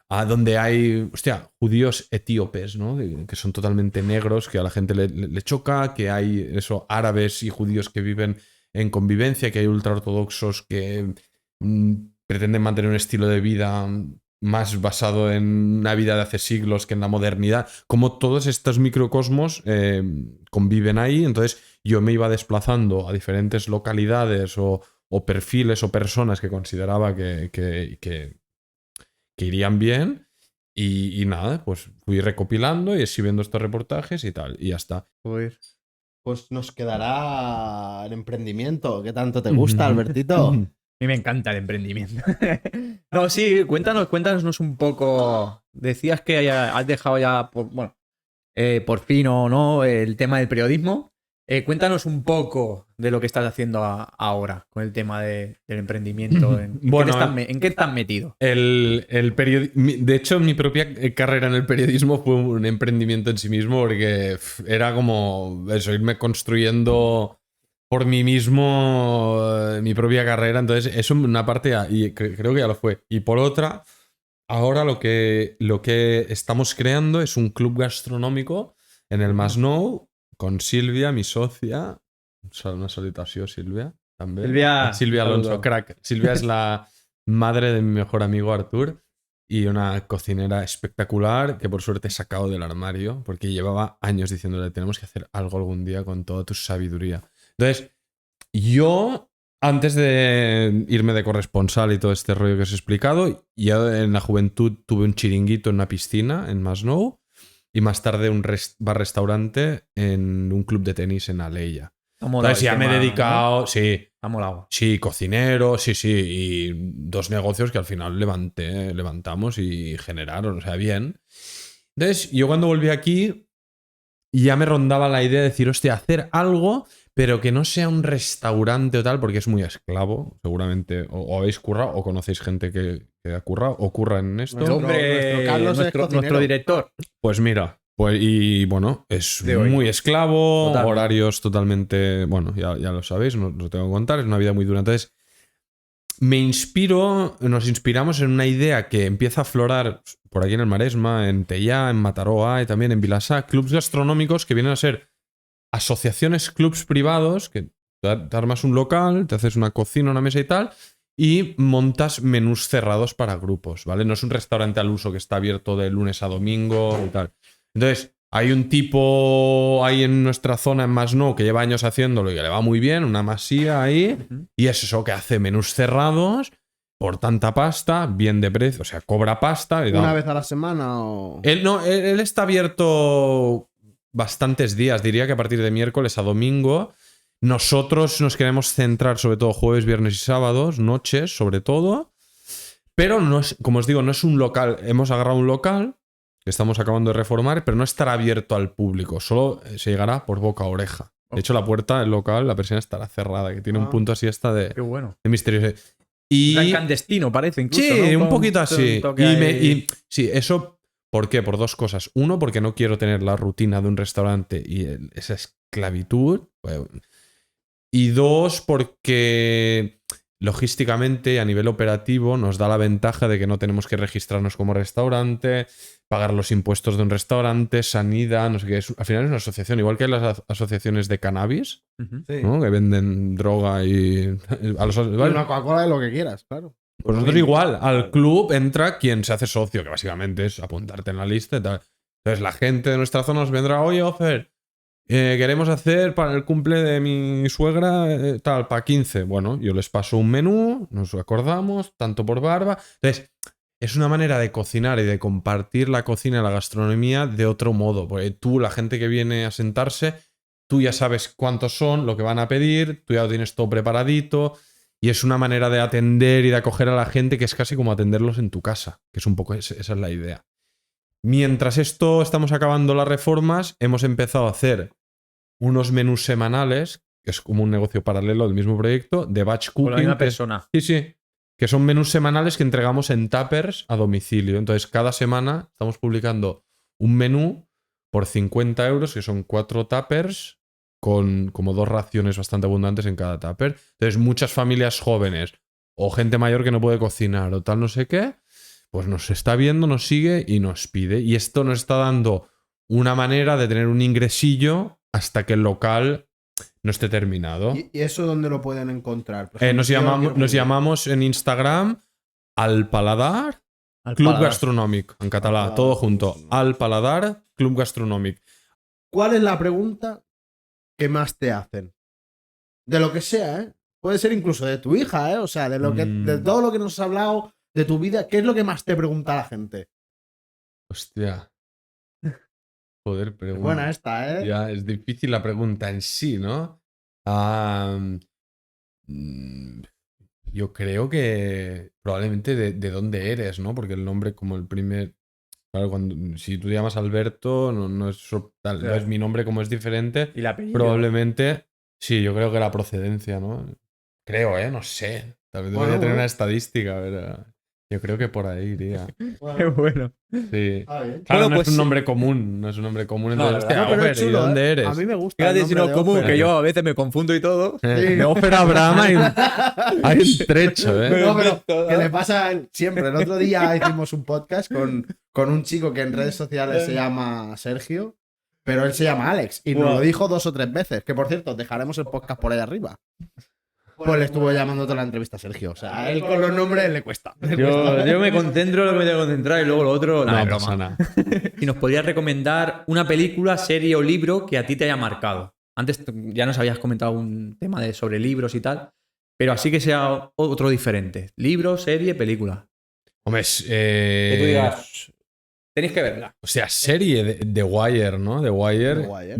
donde hay, hostia, judíos etíopes, ¿no? Que son totalmente negros, que a la gente le choca, que hay eso, árabes y judíos que viven en convivencia, que hay ultraortodoxos que pretenden mantener un estilo de vida más basado en una vida de hace siglos que en la modernidad. Como todos estos microcosmos conviven ahí, entonces yo me iba desplazando a diferentes localidades o perfiles o personas que consideraba que irían bien y nada, pues fui recopilando y escribiendo estos reportajes y tal, y ya está. Joder. Pues nos quedará el emprendimiento. ¿Qué tanto te gusta, Albertito? A mí me encanta el emprendimiento. No, sí, cuéntanos un poco. Decías que has dejado ya, por fin o no, el tema del periodismo. Cuéntanos un poco de lo que estás haciendo ahora con el tema del emprendimiento. Bueno, ¿En qué estás metido? De hecho, mi propia carrera en el periodismo fue un emprendimiento en sí mismo porque era como eso, irme construyendo por mí mismo mi propia carrera. Entonces, eso en una parte, y creo que ya lo fue. Y por otra, ahora lo que estamos creando es un club gastronómico en el Masnou con Silvia, mi socia. Una salutación, Silvia. También. Silvia Alonso, saludo. crack. Silvia es la madre de mi mejor amigo Artur y una cocinera espectacular que por suerte he sacado del armario porque llevaba años diciéndole tenemos que hacer algo algún día con toda tu sabiduría. Entonces, yo, antes de irme de corresponsal y todo este rollo que os he explicado, yo en la juventud tuve un chiringuito en una piscina en Masnou y más tarde un bar-restaurante en un club de tenis en Aleia. Entonces ya me he dedicado, ¿no? Sí. Ha molado. Sí, cocinero, sí, y 2 negocios que al final levantamos y generaron, o sea, bien. Entonces, yo cuando volví aquí ya me rondaba la idea de decir, hostia, hacer algo, pero que no sea un restaurante o tal, porque es muy esclavo, seguramente. O habéis currado, o conocéis gente que ha currado, o curra en esto. Nuestro Carlos es cocinero. nuestro director. Pues mira, y bueno, es muy esclavo, horarios totalmente, bueno, ya lo sabéis, no os lo tengo que contar, es una vida muy dura. Entonces, nos inspiramos en una idea que empieza a aflorar por aquí en el Maresma, en Tellá, en Mataró y también en Vilassar, clubs gastronómicos que vienen a ser asociaciones, clubs privados, que te armas un local, te haces una cocina, una mesa y tal, y montas menús cerrados para grupos, ¿vale? No es un restaurante al uso que está abierto de lunes a domingo y tal. Entonces, hay un tipo ahí en nuestra zona en Masnou que lleva años haciéndolo y que le va muy bien, una masía ahí, y es eso que hace menús cerrados por tanta pasta, bien de precio, o sea, cobra pasta. Y ¿Una vez a la semana o...? Él está abierto bastantes días, diría que a partir de miércoles a domingo. Nosotros nos queremos centrar sobre todo jueves, viernes y sábados, noches sobre todo. Pero no es, como os digo, no es un local. Hemos agarrado un local que estamos acabando de reformar, pero no estará abierto al público. Solo se llegará por boca a oreja. De hecho, la puerta del local, la persiana estará cerrada, que tiene un punto así hasta de Qué bueno. misterio. Y Tan clandestino parece incluso, sí, ¿no? un poquito así. Toque Sí, eso, ¿por qué? Por dos cosas. Uno, porque no quiero tener la rutina de un restaurante y esa esclavitud. Y dos, porque logísticamente y a nivel operativo nos da la ventaja de que no tenemos que registrarnos como restaurante, pagar los impuestos de un restaurante, sanidad, no sé qué. Al final es una asociación, igual que las asociaciones de cannabis, Sí. ¿no? Que venden droga y... Y una Coca-Cola de lo que quieras, claro. Pues nosotros igual, al club entra quien se hace socio, que básicamente es apuntarte en la lista y tal. Entonces la gente de nuestra zona nos vendrá, oye, Ofer, queremos hacer para el cumple de mi suegra tal, para 15. Bueno, yo les paso un menú, nos acordamos, tanto por barba. Entonces, es una manera de cocinar y de compartir la cocina y la gastronomía de otro modo. Porque tú, la gente que viene a sentarse, tú ya sabes cuántos son, lo que van a pedir, tú ya lo tienes todo preparadito. Y es una manera de atender y de acoger a la gente que es casi como atenderlos en tu casa, que es un poco esa es la idea. Mientras esto estamos acabando las reformas, hemos empezado a hacer unos menús semanales, que es como un negocio paralelo del mismo proyecto, de batch cooking. Con la misma que persona. sí, que son menús semanales que entregamos en tuppers a domicilio. Entonces, cada semana estamos publicando un menú por 50 euros, que son 4 tuppers, con como 2 raciones bastante abundantes en cada tupper. Entonces, muchas familias jóvenes o gente mayor que no puede cocinar o tal no sé qué, pues nos está viendo, nos sigue y nos pide. Y esto nos está dando una manera de tener un ingresillo hasta que el local no esté terminado. ¿Y eso dónde lo pueden encontrar? Por ejemplo, Nos llamamos en Instagram Al Paladar Club Gastronòmic, en català, todo junto. Al Paladar Club Gastronòmic. ¿Cuál es la pregunta que más te hacen? De lo que sea, ¿eh? Puede ser incluso de tu hija, ¿eh? O sea, de todo lo que nos has hablado, de tu vida, ¿qué es lo que más te pregunta la gente? Hostia. Joder, pregunta. Es buena esta, ¿eh? Ya, es difícil la pregunta en sí, ¿no? Yo creo que probablemente de dónde eres, ¿no? Porque el nombre como el primer... Claro, si tú te llamas Alberto, no es, no es mi nombre como es diferente. Y la apellido. Probablemente, sí, yo creo que la procedencia, ¿no? Creo, ¿eh? No sé. Tal vez debería tener una estadística, pero yo creo que por ahí iría. Qué bueno. Sí. Está bien. Claro, Bueno, no pues es un sí. nombre común. No es un nombre común. No, Entonces, la verdad. hostia, No, pero Ofer, es ¿y chulo, dónde ¿eh? eres? A mí me gusta. Fíjate el si nombre no de común, Ofer. que yo a veces me confundo y todo. De Ofer a Abraham hay un trecho, ¿eh? No, pero que le pasa siempre. El otro día hicimos un podcast con un chico que en redes sociales se llama Sergio, pero él se llama Alex y nos lo dijo 2 o 3 veces. Que por cierto, dejaremos el podcast por ahí arriba. Pues le estuvo llamando toda la entrevista a Sergio. O sea, a él con los nombres le cuesta. Yo me concentro en lo que me tengo que concentrar y luego lo otro. No, nada, no broma. pasa nada. Si nos podrías recomendar una película, serie o libro que a ti te haya marcado. Antes ya nos habías comentado un tema sobre libros y tal, pero así que sea otro diferente. Libro, serie, película. Hombre, Que tú digas, tenéis que verla. o sea, serie de Wire, ¿no? The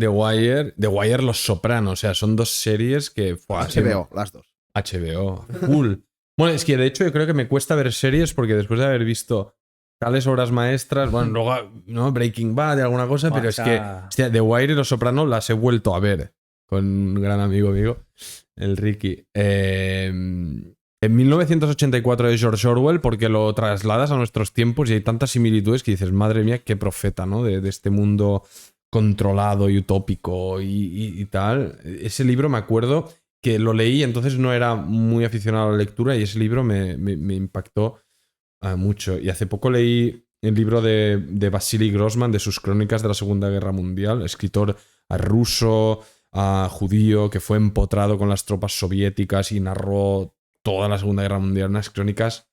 Wire, Los Sopranos. O sea, son 2 series que... HBO, las 2. HBO, full. Bueno, es que de hecho yo creo que me cuesta ver series porque después de haber visto tales obras maestras, bueno, luego, ¿no? Breaking Bad y alguna cosa, pero es que, hostia, The Wire y Los Sopranos las he vuelto a ver con un gran amigo mío, el Ricky. En 1984 de George Orwell, porque lo trasladas a nuestros tiempos y hay tantas similitudes que dices, madre mía, qué profeta, ¿no? De este mundo controlado y utópico y tal. Ese libro me acuerdo que lo leí, entonces no era muy aficionado a la lectura y ese libro me impactó mucho. Y hace poco leí el libro de Vasily Grossman, de sus crónicas de la Segunda Guerra Mundial, escritor ruso, judío, que fue empotrado con las tropas soviéticas y narró toda la Segunda Guerra Mundial, unas crónicas.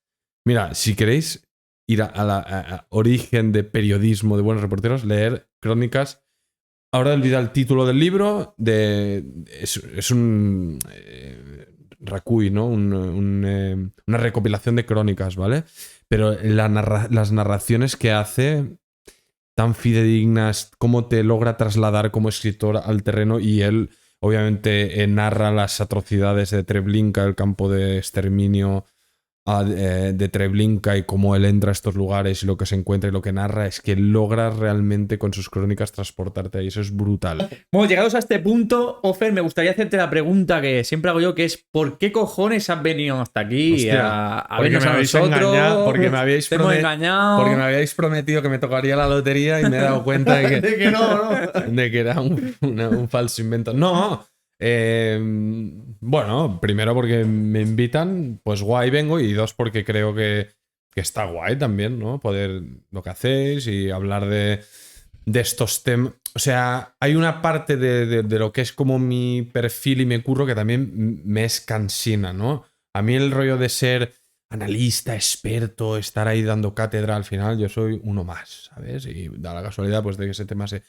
Mira, si queréis ir a origen de periodismo de buenos reporteros, leer crónicas. Ahora he olvidado el título del libro. Es un Racuy, ¿no? Una recopilación de crónicas, ¿vale? Pero las narraciones que hace, tan fidedignas, cómo te logra trasladar como escritor al terreno, y él obviamente narra las atrocidades de Treblinka, el campo de exterminio de Treblinka, y cómo él entra a estos lugares y lo que se encuentra y lo que narra, es que logra realmente con sus crónicas transportarte ahí. Eso es brutal. Bueno, llegados a este punto, Ofer, me gustaría hacerte la pregunta que siempre hago yo, que es ¿por qué cojones has venido hasta aquí? Hostia, a porque vernos me a habéis nosotros? engañado, porque me habéis Te hemos engañado. Porque me habíais prometido que me tocaría la lotería y me he dado cuenta de que, De que no. de que era un falso invento. No, bueno, primero porque me invitan, pues guay vengo, y dos porque creo que está guay también, ¿no? Poder lo que hacéis y hablar de estos temas. O sea, hay una parte de lo que es como mi perfil y mi curro que también me es cansina, ¿no? A mí el rollo de ser analista, experto, estar ahí dando cátedra, al final yo soy uno más, ¿sabes? Y da la casualidad pues de que ese tema se...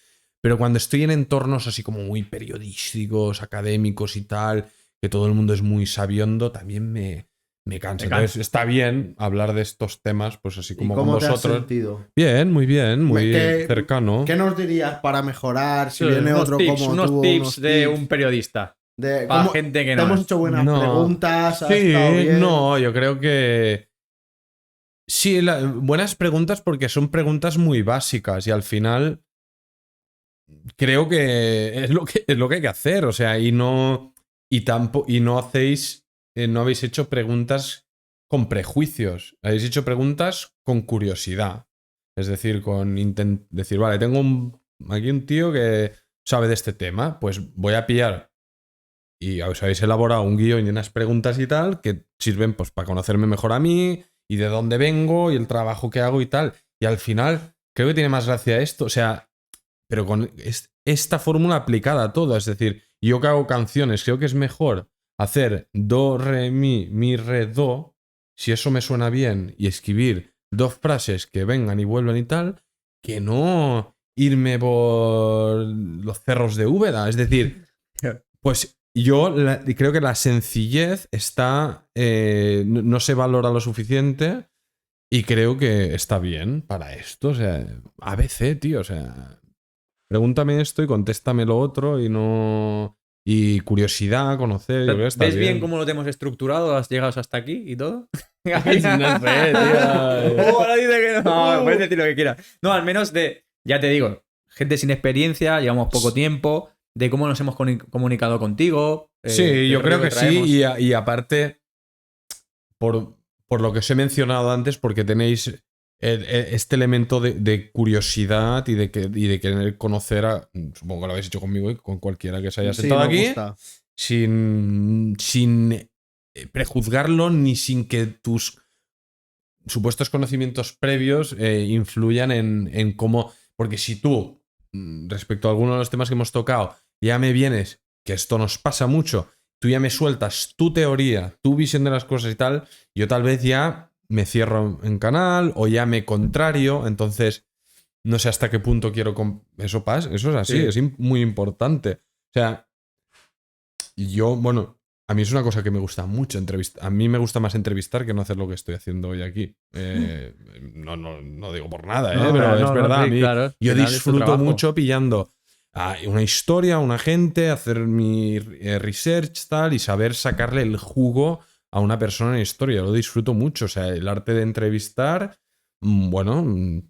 Pero cuando estoy en entornos así como muy periodísticos, académicos y tal, que todo el mundo es muy sabiondo, también me cansa. Entonces está bien hablar de estos temas, pues así como ¿Y con cómo te has vosotros. sentido? Bien, muy ¿Qué- cercano. ¿Qué nos dirías para mejorar si Sí, viene unos otro tips, como unos tú? tips unos de tips un periodista. de Para cómo- gente que Te no hemos es. hecho buenas No. preguntas, has Sí, estado bien. no, yo creo que... Sí, buenas preguntas porque son preguntas muy básicas y al final creo que es lo que hay que hacer, o sea, y no hacéis, no habéis hecho preguntas con prejuicios, habéis hecho preguntas con curiosidad, es decir, decir, vale, tengo aquí un tío que sabe de este tema, pues voy a pillar, y os habéis elaborado un guión y unas preguntas y tal que sirven pues para conocerme mejor a mí y de dónde vengo y el trabajo que hago y tal, y al final creo que tiene más gracia esto, o sea, pero con esta fórmula aplicada a todo. Es decir, yo que hago canciones, creo que es mejor hacer do, re, mi, re, do, si eso me suena bien, y escribir dos frases que vengan y vuelvan y tal, que no irme por los cerros de Úbeda. Es decir, pues yo creo que la sencillez está... no se valora lo suficiente, y creo que está bien para esto. O sea, ABC, tío, o sea... Pregúntame esto y contéstame lo otro, y no... Y curiosidad, conocer, yo creo que está ¿Ves bien bien. cómo lo tenemos estructurado? ¿Has llegado hasta aquí y todo? No sé, tío. Ahora dice que no. Puedes decir lo que quieras. No, al menos ya te digo, gente sin experiencia, llevamos poco tiempo, de cómo nos hemos comunicado contigo. Sí, el yo creo rollo que traemos. sí, y aparte, por lo que os he mencionado antes, porque tenéis este elemento de curiosidad y de querer conocer a... Supongo que lo habéis hecho conmigo y con cualquiera que se haya Sí, sentado me aquí, gusta. sin prejuzgarlo, ni sin que tus supuestos conocimientos previos influyan en cómo... Porque si tú, respecto a alguno de los temas que hemos tocado, ya me vienes, que esto nos pasa mucho, tú ya me sueltas tu teoría, tu visión de las cosas y tal, yo tal vez ya me cierro en canal o ya me contrario, entonces no sé hasta qué punto quiero... Eso pasa, eso es así, Sí. es muy importante. O sea, yo, bueno, a mí es una cosa que me gusta mucho entrevistar. A mí me gusta más entrevistar que no hacer lo que estoy haciendo hoy aquí. No digo por nada, No, pero no, es verdad. sí, A mí, claro, al yo final es tu disfruto trabajo. mucho pillando una historia, una gente, hacer mi research tal y saber sacarle el jugo a una persona en historia. Lo disfruto mucho. O sea, el arte de entrevistar, bueno,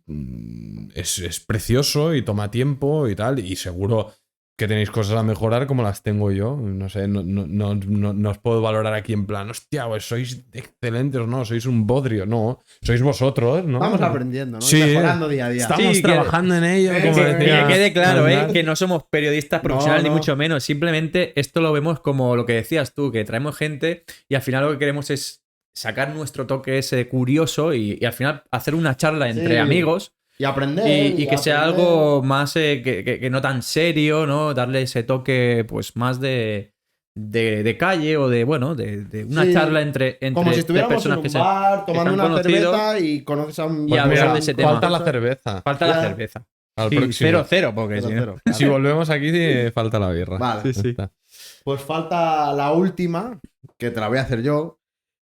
es precioso y toma tiempo y tal. Y seguro que tenéis cosas a mejorar como las tengo yo. No sé, no os puedo valorar aquí en plan, hostia, pues sois excelentes o no, sois un bodrio. No, sois vosotros, ¿no? Estamos aprendiendo, ¿no? Sí, Y mejorando día a día. Estamos Sí, trabajando en ello. Como Que decía quede claro, Arnal. que no somos periodistas profesionales No, ni no. mucho menos. Simplemente esto lo vemos como lo que decías tú, que traemos gente y al final lo que queremos es sacar nuestro toque ese curioso y al final hacer una charla entre Sí. amigos Y aprender. y que sea aprender. algo más que no tan serio, ¿no? Darle ese toque pues más de calle o de, bueno, de una Sí, charla entre Como si tres estuviéramos personas en que un se... bar, tomando han una conocido cerveza y conoces a un... y hablar Mira, de ese tema. falta la cerveza. Falta Ya. la cerveza. Al Sí, próximo. 0-0, porque Cero, si no- cero. Si volvemos aquí, falta la birra. Vale. Sí, sí. Ya está. Pues falta la última, que te la voy a hacer yo,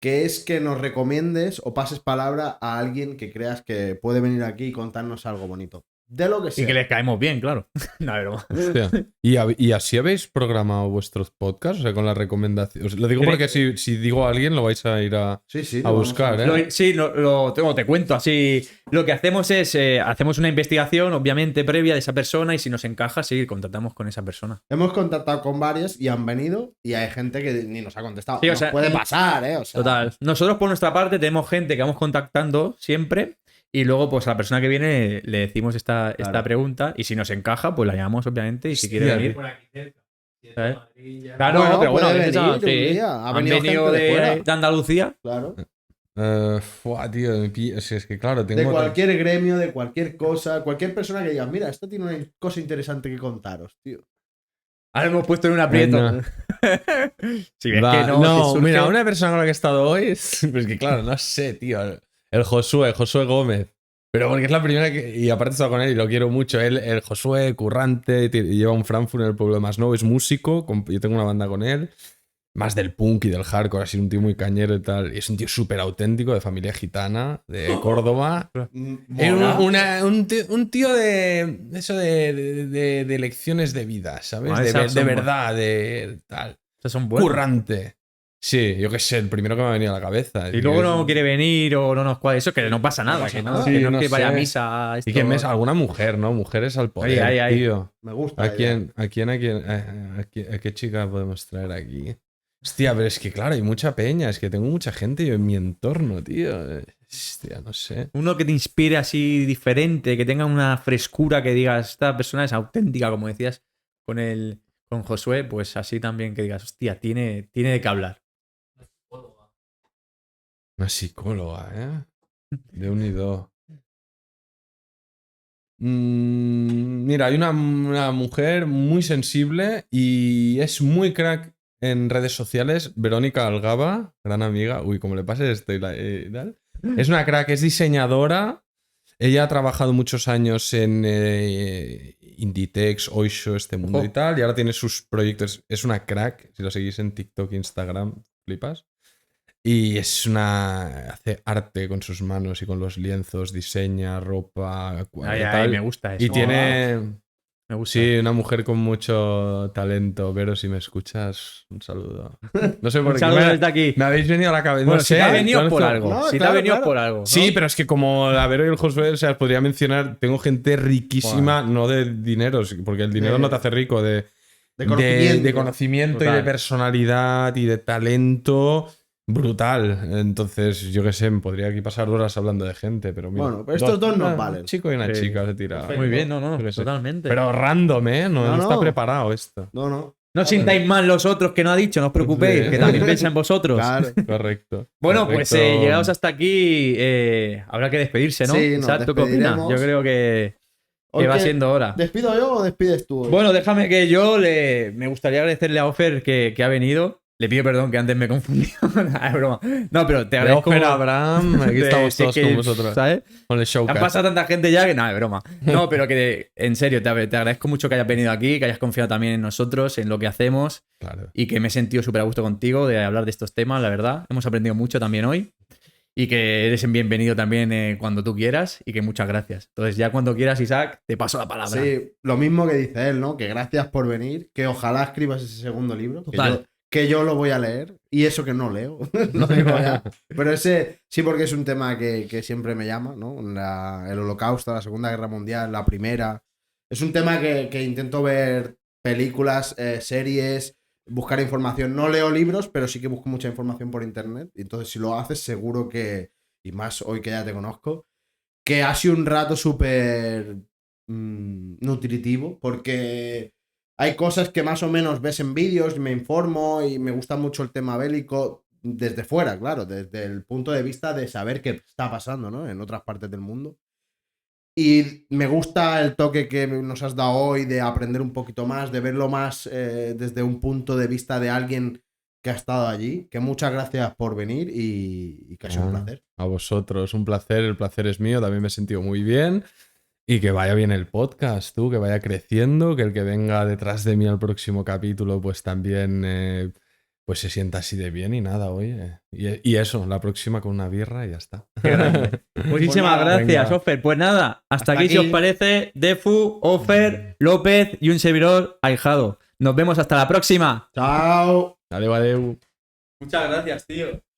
que es que nos recomiendes o pases palabra a alguien que creas que puede venir aquí y contarnos algo bonito. De lo que sea. Y que les caemos bien, claro. No, broma. Hostia. ¿Y así habéis programado vuestros podcasts? O sea, con las recomendaciones. Lo digo porque si digo a alguien lo vais a ir a Sí, sí. buscar, ¿eh? Sí, te cuento así. Lo que hacemos es, hacemos una investigación, obviamente, previa de esa persona y si nos encaja, sí, contratamos con esa persona. Hemos contactado con varios y han venido y hay gente que ni nos ha contestado. Sí, o Nos sea, puede pasar, ¿eh? O sea, Total. Nosotros, por nuestra parte, tenemos gente que vamos contactando siempre y luego, pues, a la persona que viene le decimos esta pregunta y si nos encaja, pues la llamamos, obviamente, y si quiere Hostia, venir. Por aquí cerca. Si es ¿Sabes? de Madrid, ya. Claro, Bueno, pero bueno, a puede veces venir un sí. día. Ha Han venido venido gente de fuera. de Andalucía. Claro. Fuá, tío, es que claro, tengo De otra- cualquier gremio, de cualquier cosa, cualquier persona que diga, mira, esto tiene una cosa interesante que contaros, tío. Ahora hemos puesto en un aprieto. Venga. Si ves Va, que no, te surge- mira, una persona con la que he estado hoy es. Pues que claro, no sé, tío. El Josué Gómez. Pero porque es la primera que. Y aparte he estado con él y lo quiero mucho. Él, el Josué, currante, lleva un Frankfurt en el pueblo de Masnou, es músico. Yo tengo una banda con él. Más del punk y del hardcore, así un tío muy cañero y tal. Y es un tío súper auténtico, de familia gitana, de Córdoba. Mola. Un tío de. Eso de lecciones de vida, ¿sabes? Ah, De, esas de son verdad, de tal. Esas son buenas. Currante. Sí, yo qué sé, el primero que me ha venido a la cabeza. Y luego no quiere venir o no nos cuadra. Eso que no pasa nada. pasa Que no, nada. que no Sí, es que no vaya a sé. misa. Esto... Y que alguna mujer, ¿no? Mujeres al poder, Ay. tío. Me gusta. ¿A la idea. a qué chica podemos traer aquí? Hostia, pero es que claro, hay mucha peña. Es que tengo mucha gente yo en mi entorno, tío. Hostia, no sé. Uno que te inspire así diferente, que tenga una frescura que digas, esta persona es auténtica, como decías con Josué, pues así también que digas, hostia, tiene de qué hablar. Una psicóloga, ¿eh? De unido. Mira, hay una mujer muy sensible y es muy crack en redes sociales. Verónica Algaba, gran amiga. Uy, como le pase esto y tal. Es una crack, es diseñadora. Ella ha trabajado muchos años en Inditex, Oysho, este mundo Ojo. y tal. Y ahora tiene sus proyectos. Es una crack. Si lo seguís en TikTok, Instagram, flipas. Y hace arte con sus manos y con los lienzos, diseña ropa, tal. Me gusta eso. Y tiene, Me gusta. sí, una mujer con mucho talento. Vero, si me escuchas, un saludo. No sé por Un qué saludo desde aquí. me habéis venido a la cabeza. Bueno, No si sé, te ha venido por conozco- algo. No, Si te ha claro, venido claro. por algo. ¿no? Sí, pero es que como la Vero y el Josué, o sea, os podría mencionar, tengo gente riquísima, no de dinero, porque el dinero De- no te hace rico, de conocimiento. de conocimiento y Total. de personalidad y de talento brutal. Entonces, yo qué sé, me podría aquí pasar horas hablando de gente, pero mira, Bueno, pero estos dos nos un valen. chico y una Sí. chica se tira. Muy bien, no, Yo qué sé. totalmente. Pero random, ¿eh? No, No, está no. preparado esto. No, no. no sintáis mal los otros que no ha dicho, no os preocupéis, Sí. que también piensa en vosotros. Claro. Correcto. Bueno, pues Correcto. llegados hasta aquí, habrá que despedirse, ¿no? Sí, nos Isaac, ¿tú qué opinas? despediremos. Yo creo que va Ok, siendo hora. ¿Despido yo o despides tú hoy? Bueno, déjame que me gustaría agradecerle a Ofer que ha venido. Le pido perdón que antes me confundí. Nah, es broma. No, pero te De agradezco. Ofer a Abraham, aquí estamos Sí, todos que, con vosotros. ¿sabes? Con el Han showcast. pasado tanta gente ya que nada, es broma. No, pero que en serio, te agradezco mucho que hayas venido aquí, que hayas confiado también en nosotros, en lo que hacemos Claro. y que me he sentido súper a gusto contigo de hablar de estos temas, la verdad. Hemos aprendido mucho también hoy y que eres bienvenido también cuando tú quieras y que muchas gracias. Entonces, ya cuando quieras, Isaac, te paso la palabra. Sí, lo mismo que dice él, ¿no? Que gracias por venir, que ojalá escribas ese segundo libro. Total. Que yo lo voy a leer. Y eso que no leo. Lo digo ya. Pero ese sí, porque es un tema que siempre me llama, ¿no? El Holocausto, la Segunda Guerra Mundial, la Primera. Es un tema que intento ver películas, series, buscar información. No leo libros, pero sí que busco mucha información por internet. Y entonces, si lo haces, seguro que, y más hoy que ya te conozco, que ha sido un rato súper nutritivo, porque hay cosas que más o menos ves en vídeos, me informo y me gusta mucho el tema bélico desde fuera, claro, desde el punto de vista de saber qué está pasando, ¿no? En otras partes del mundo. Y me gusta el toque que nos has dado hoy de aprender un poquito más, de verlo más desde un punto de vista de alguien que ha estado allí. Que muchas gracias por venir y que ha sido un placer. A vosotros, un placer, el placer es mío, también me he sentido muy bien. Y que vaya bien el podcast, tú, que vaya creciendo, que el que venga detrás de mí al próximo capítulo, pues también pues se sienta así de bien y nada, oye. Y eso, la próxima con una birra y ya está. Qué grande. Muchísimas Pues nada, gracias, venga. Ofer. Pues nada, hasta aquí, si aquí. os parece, Defu, Ofer, López y un servidor ahijado. Nos vemos hasta la próxima. Chao. Adeu, adeu. Muchas gracias, tío.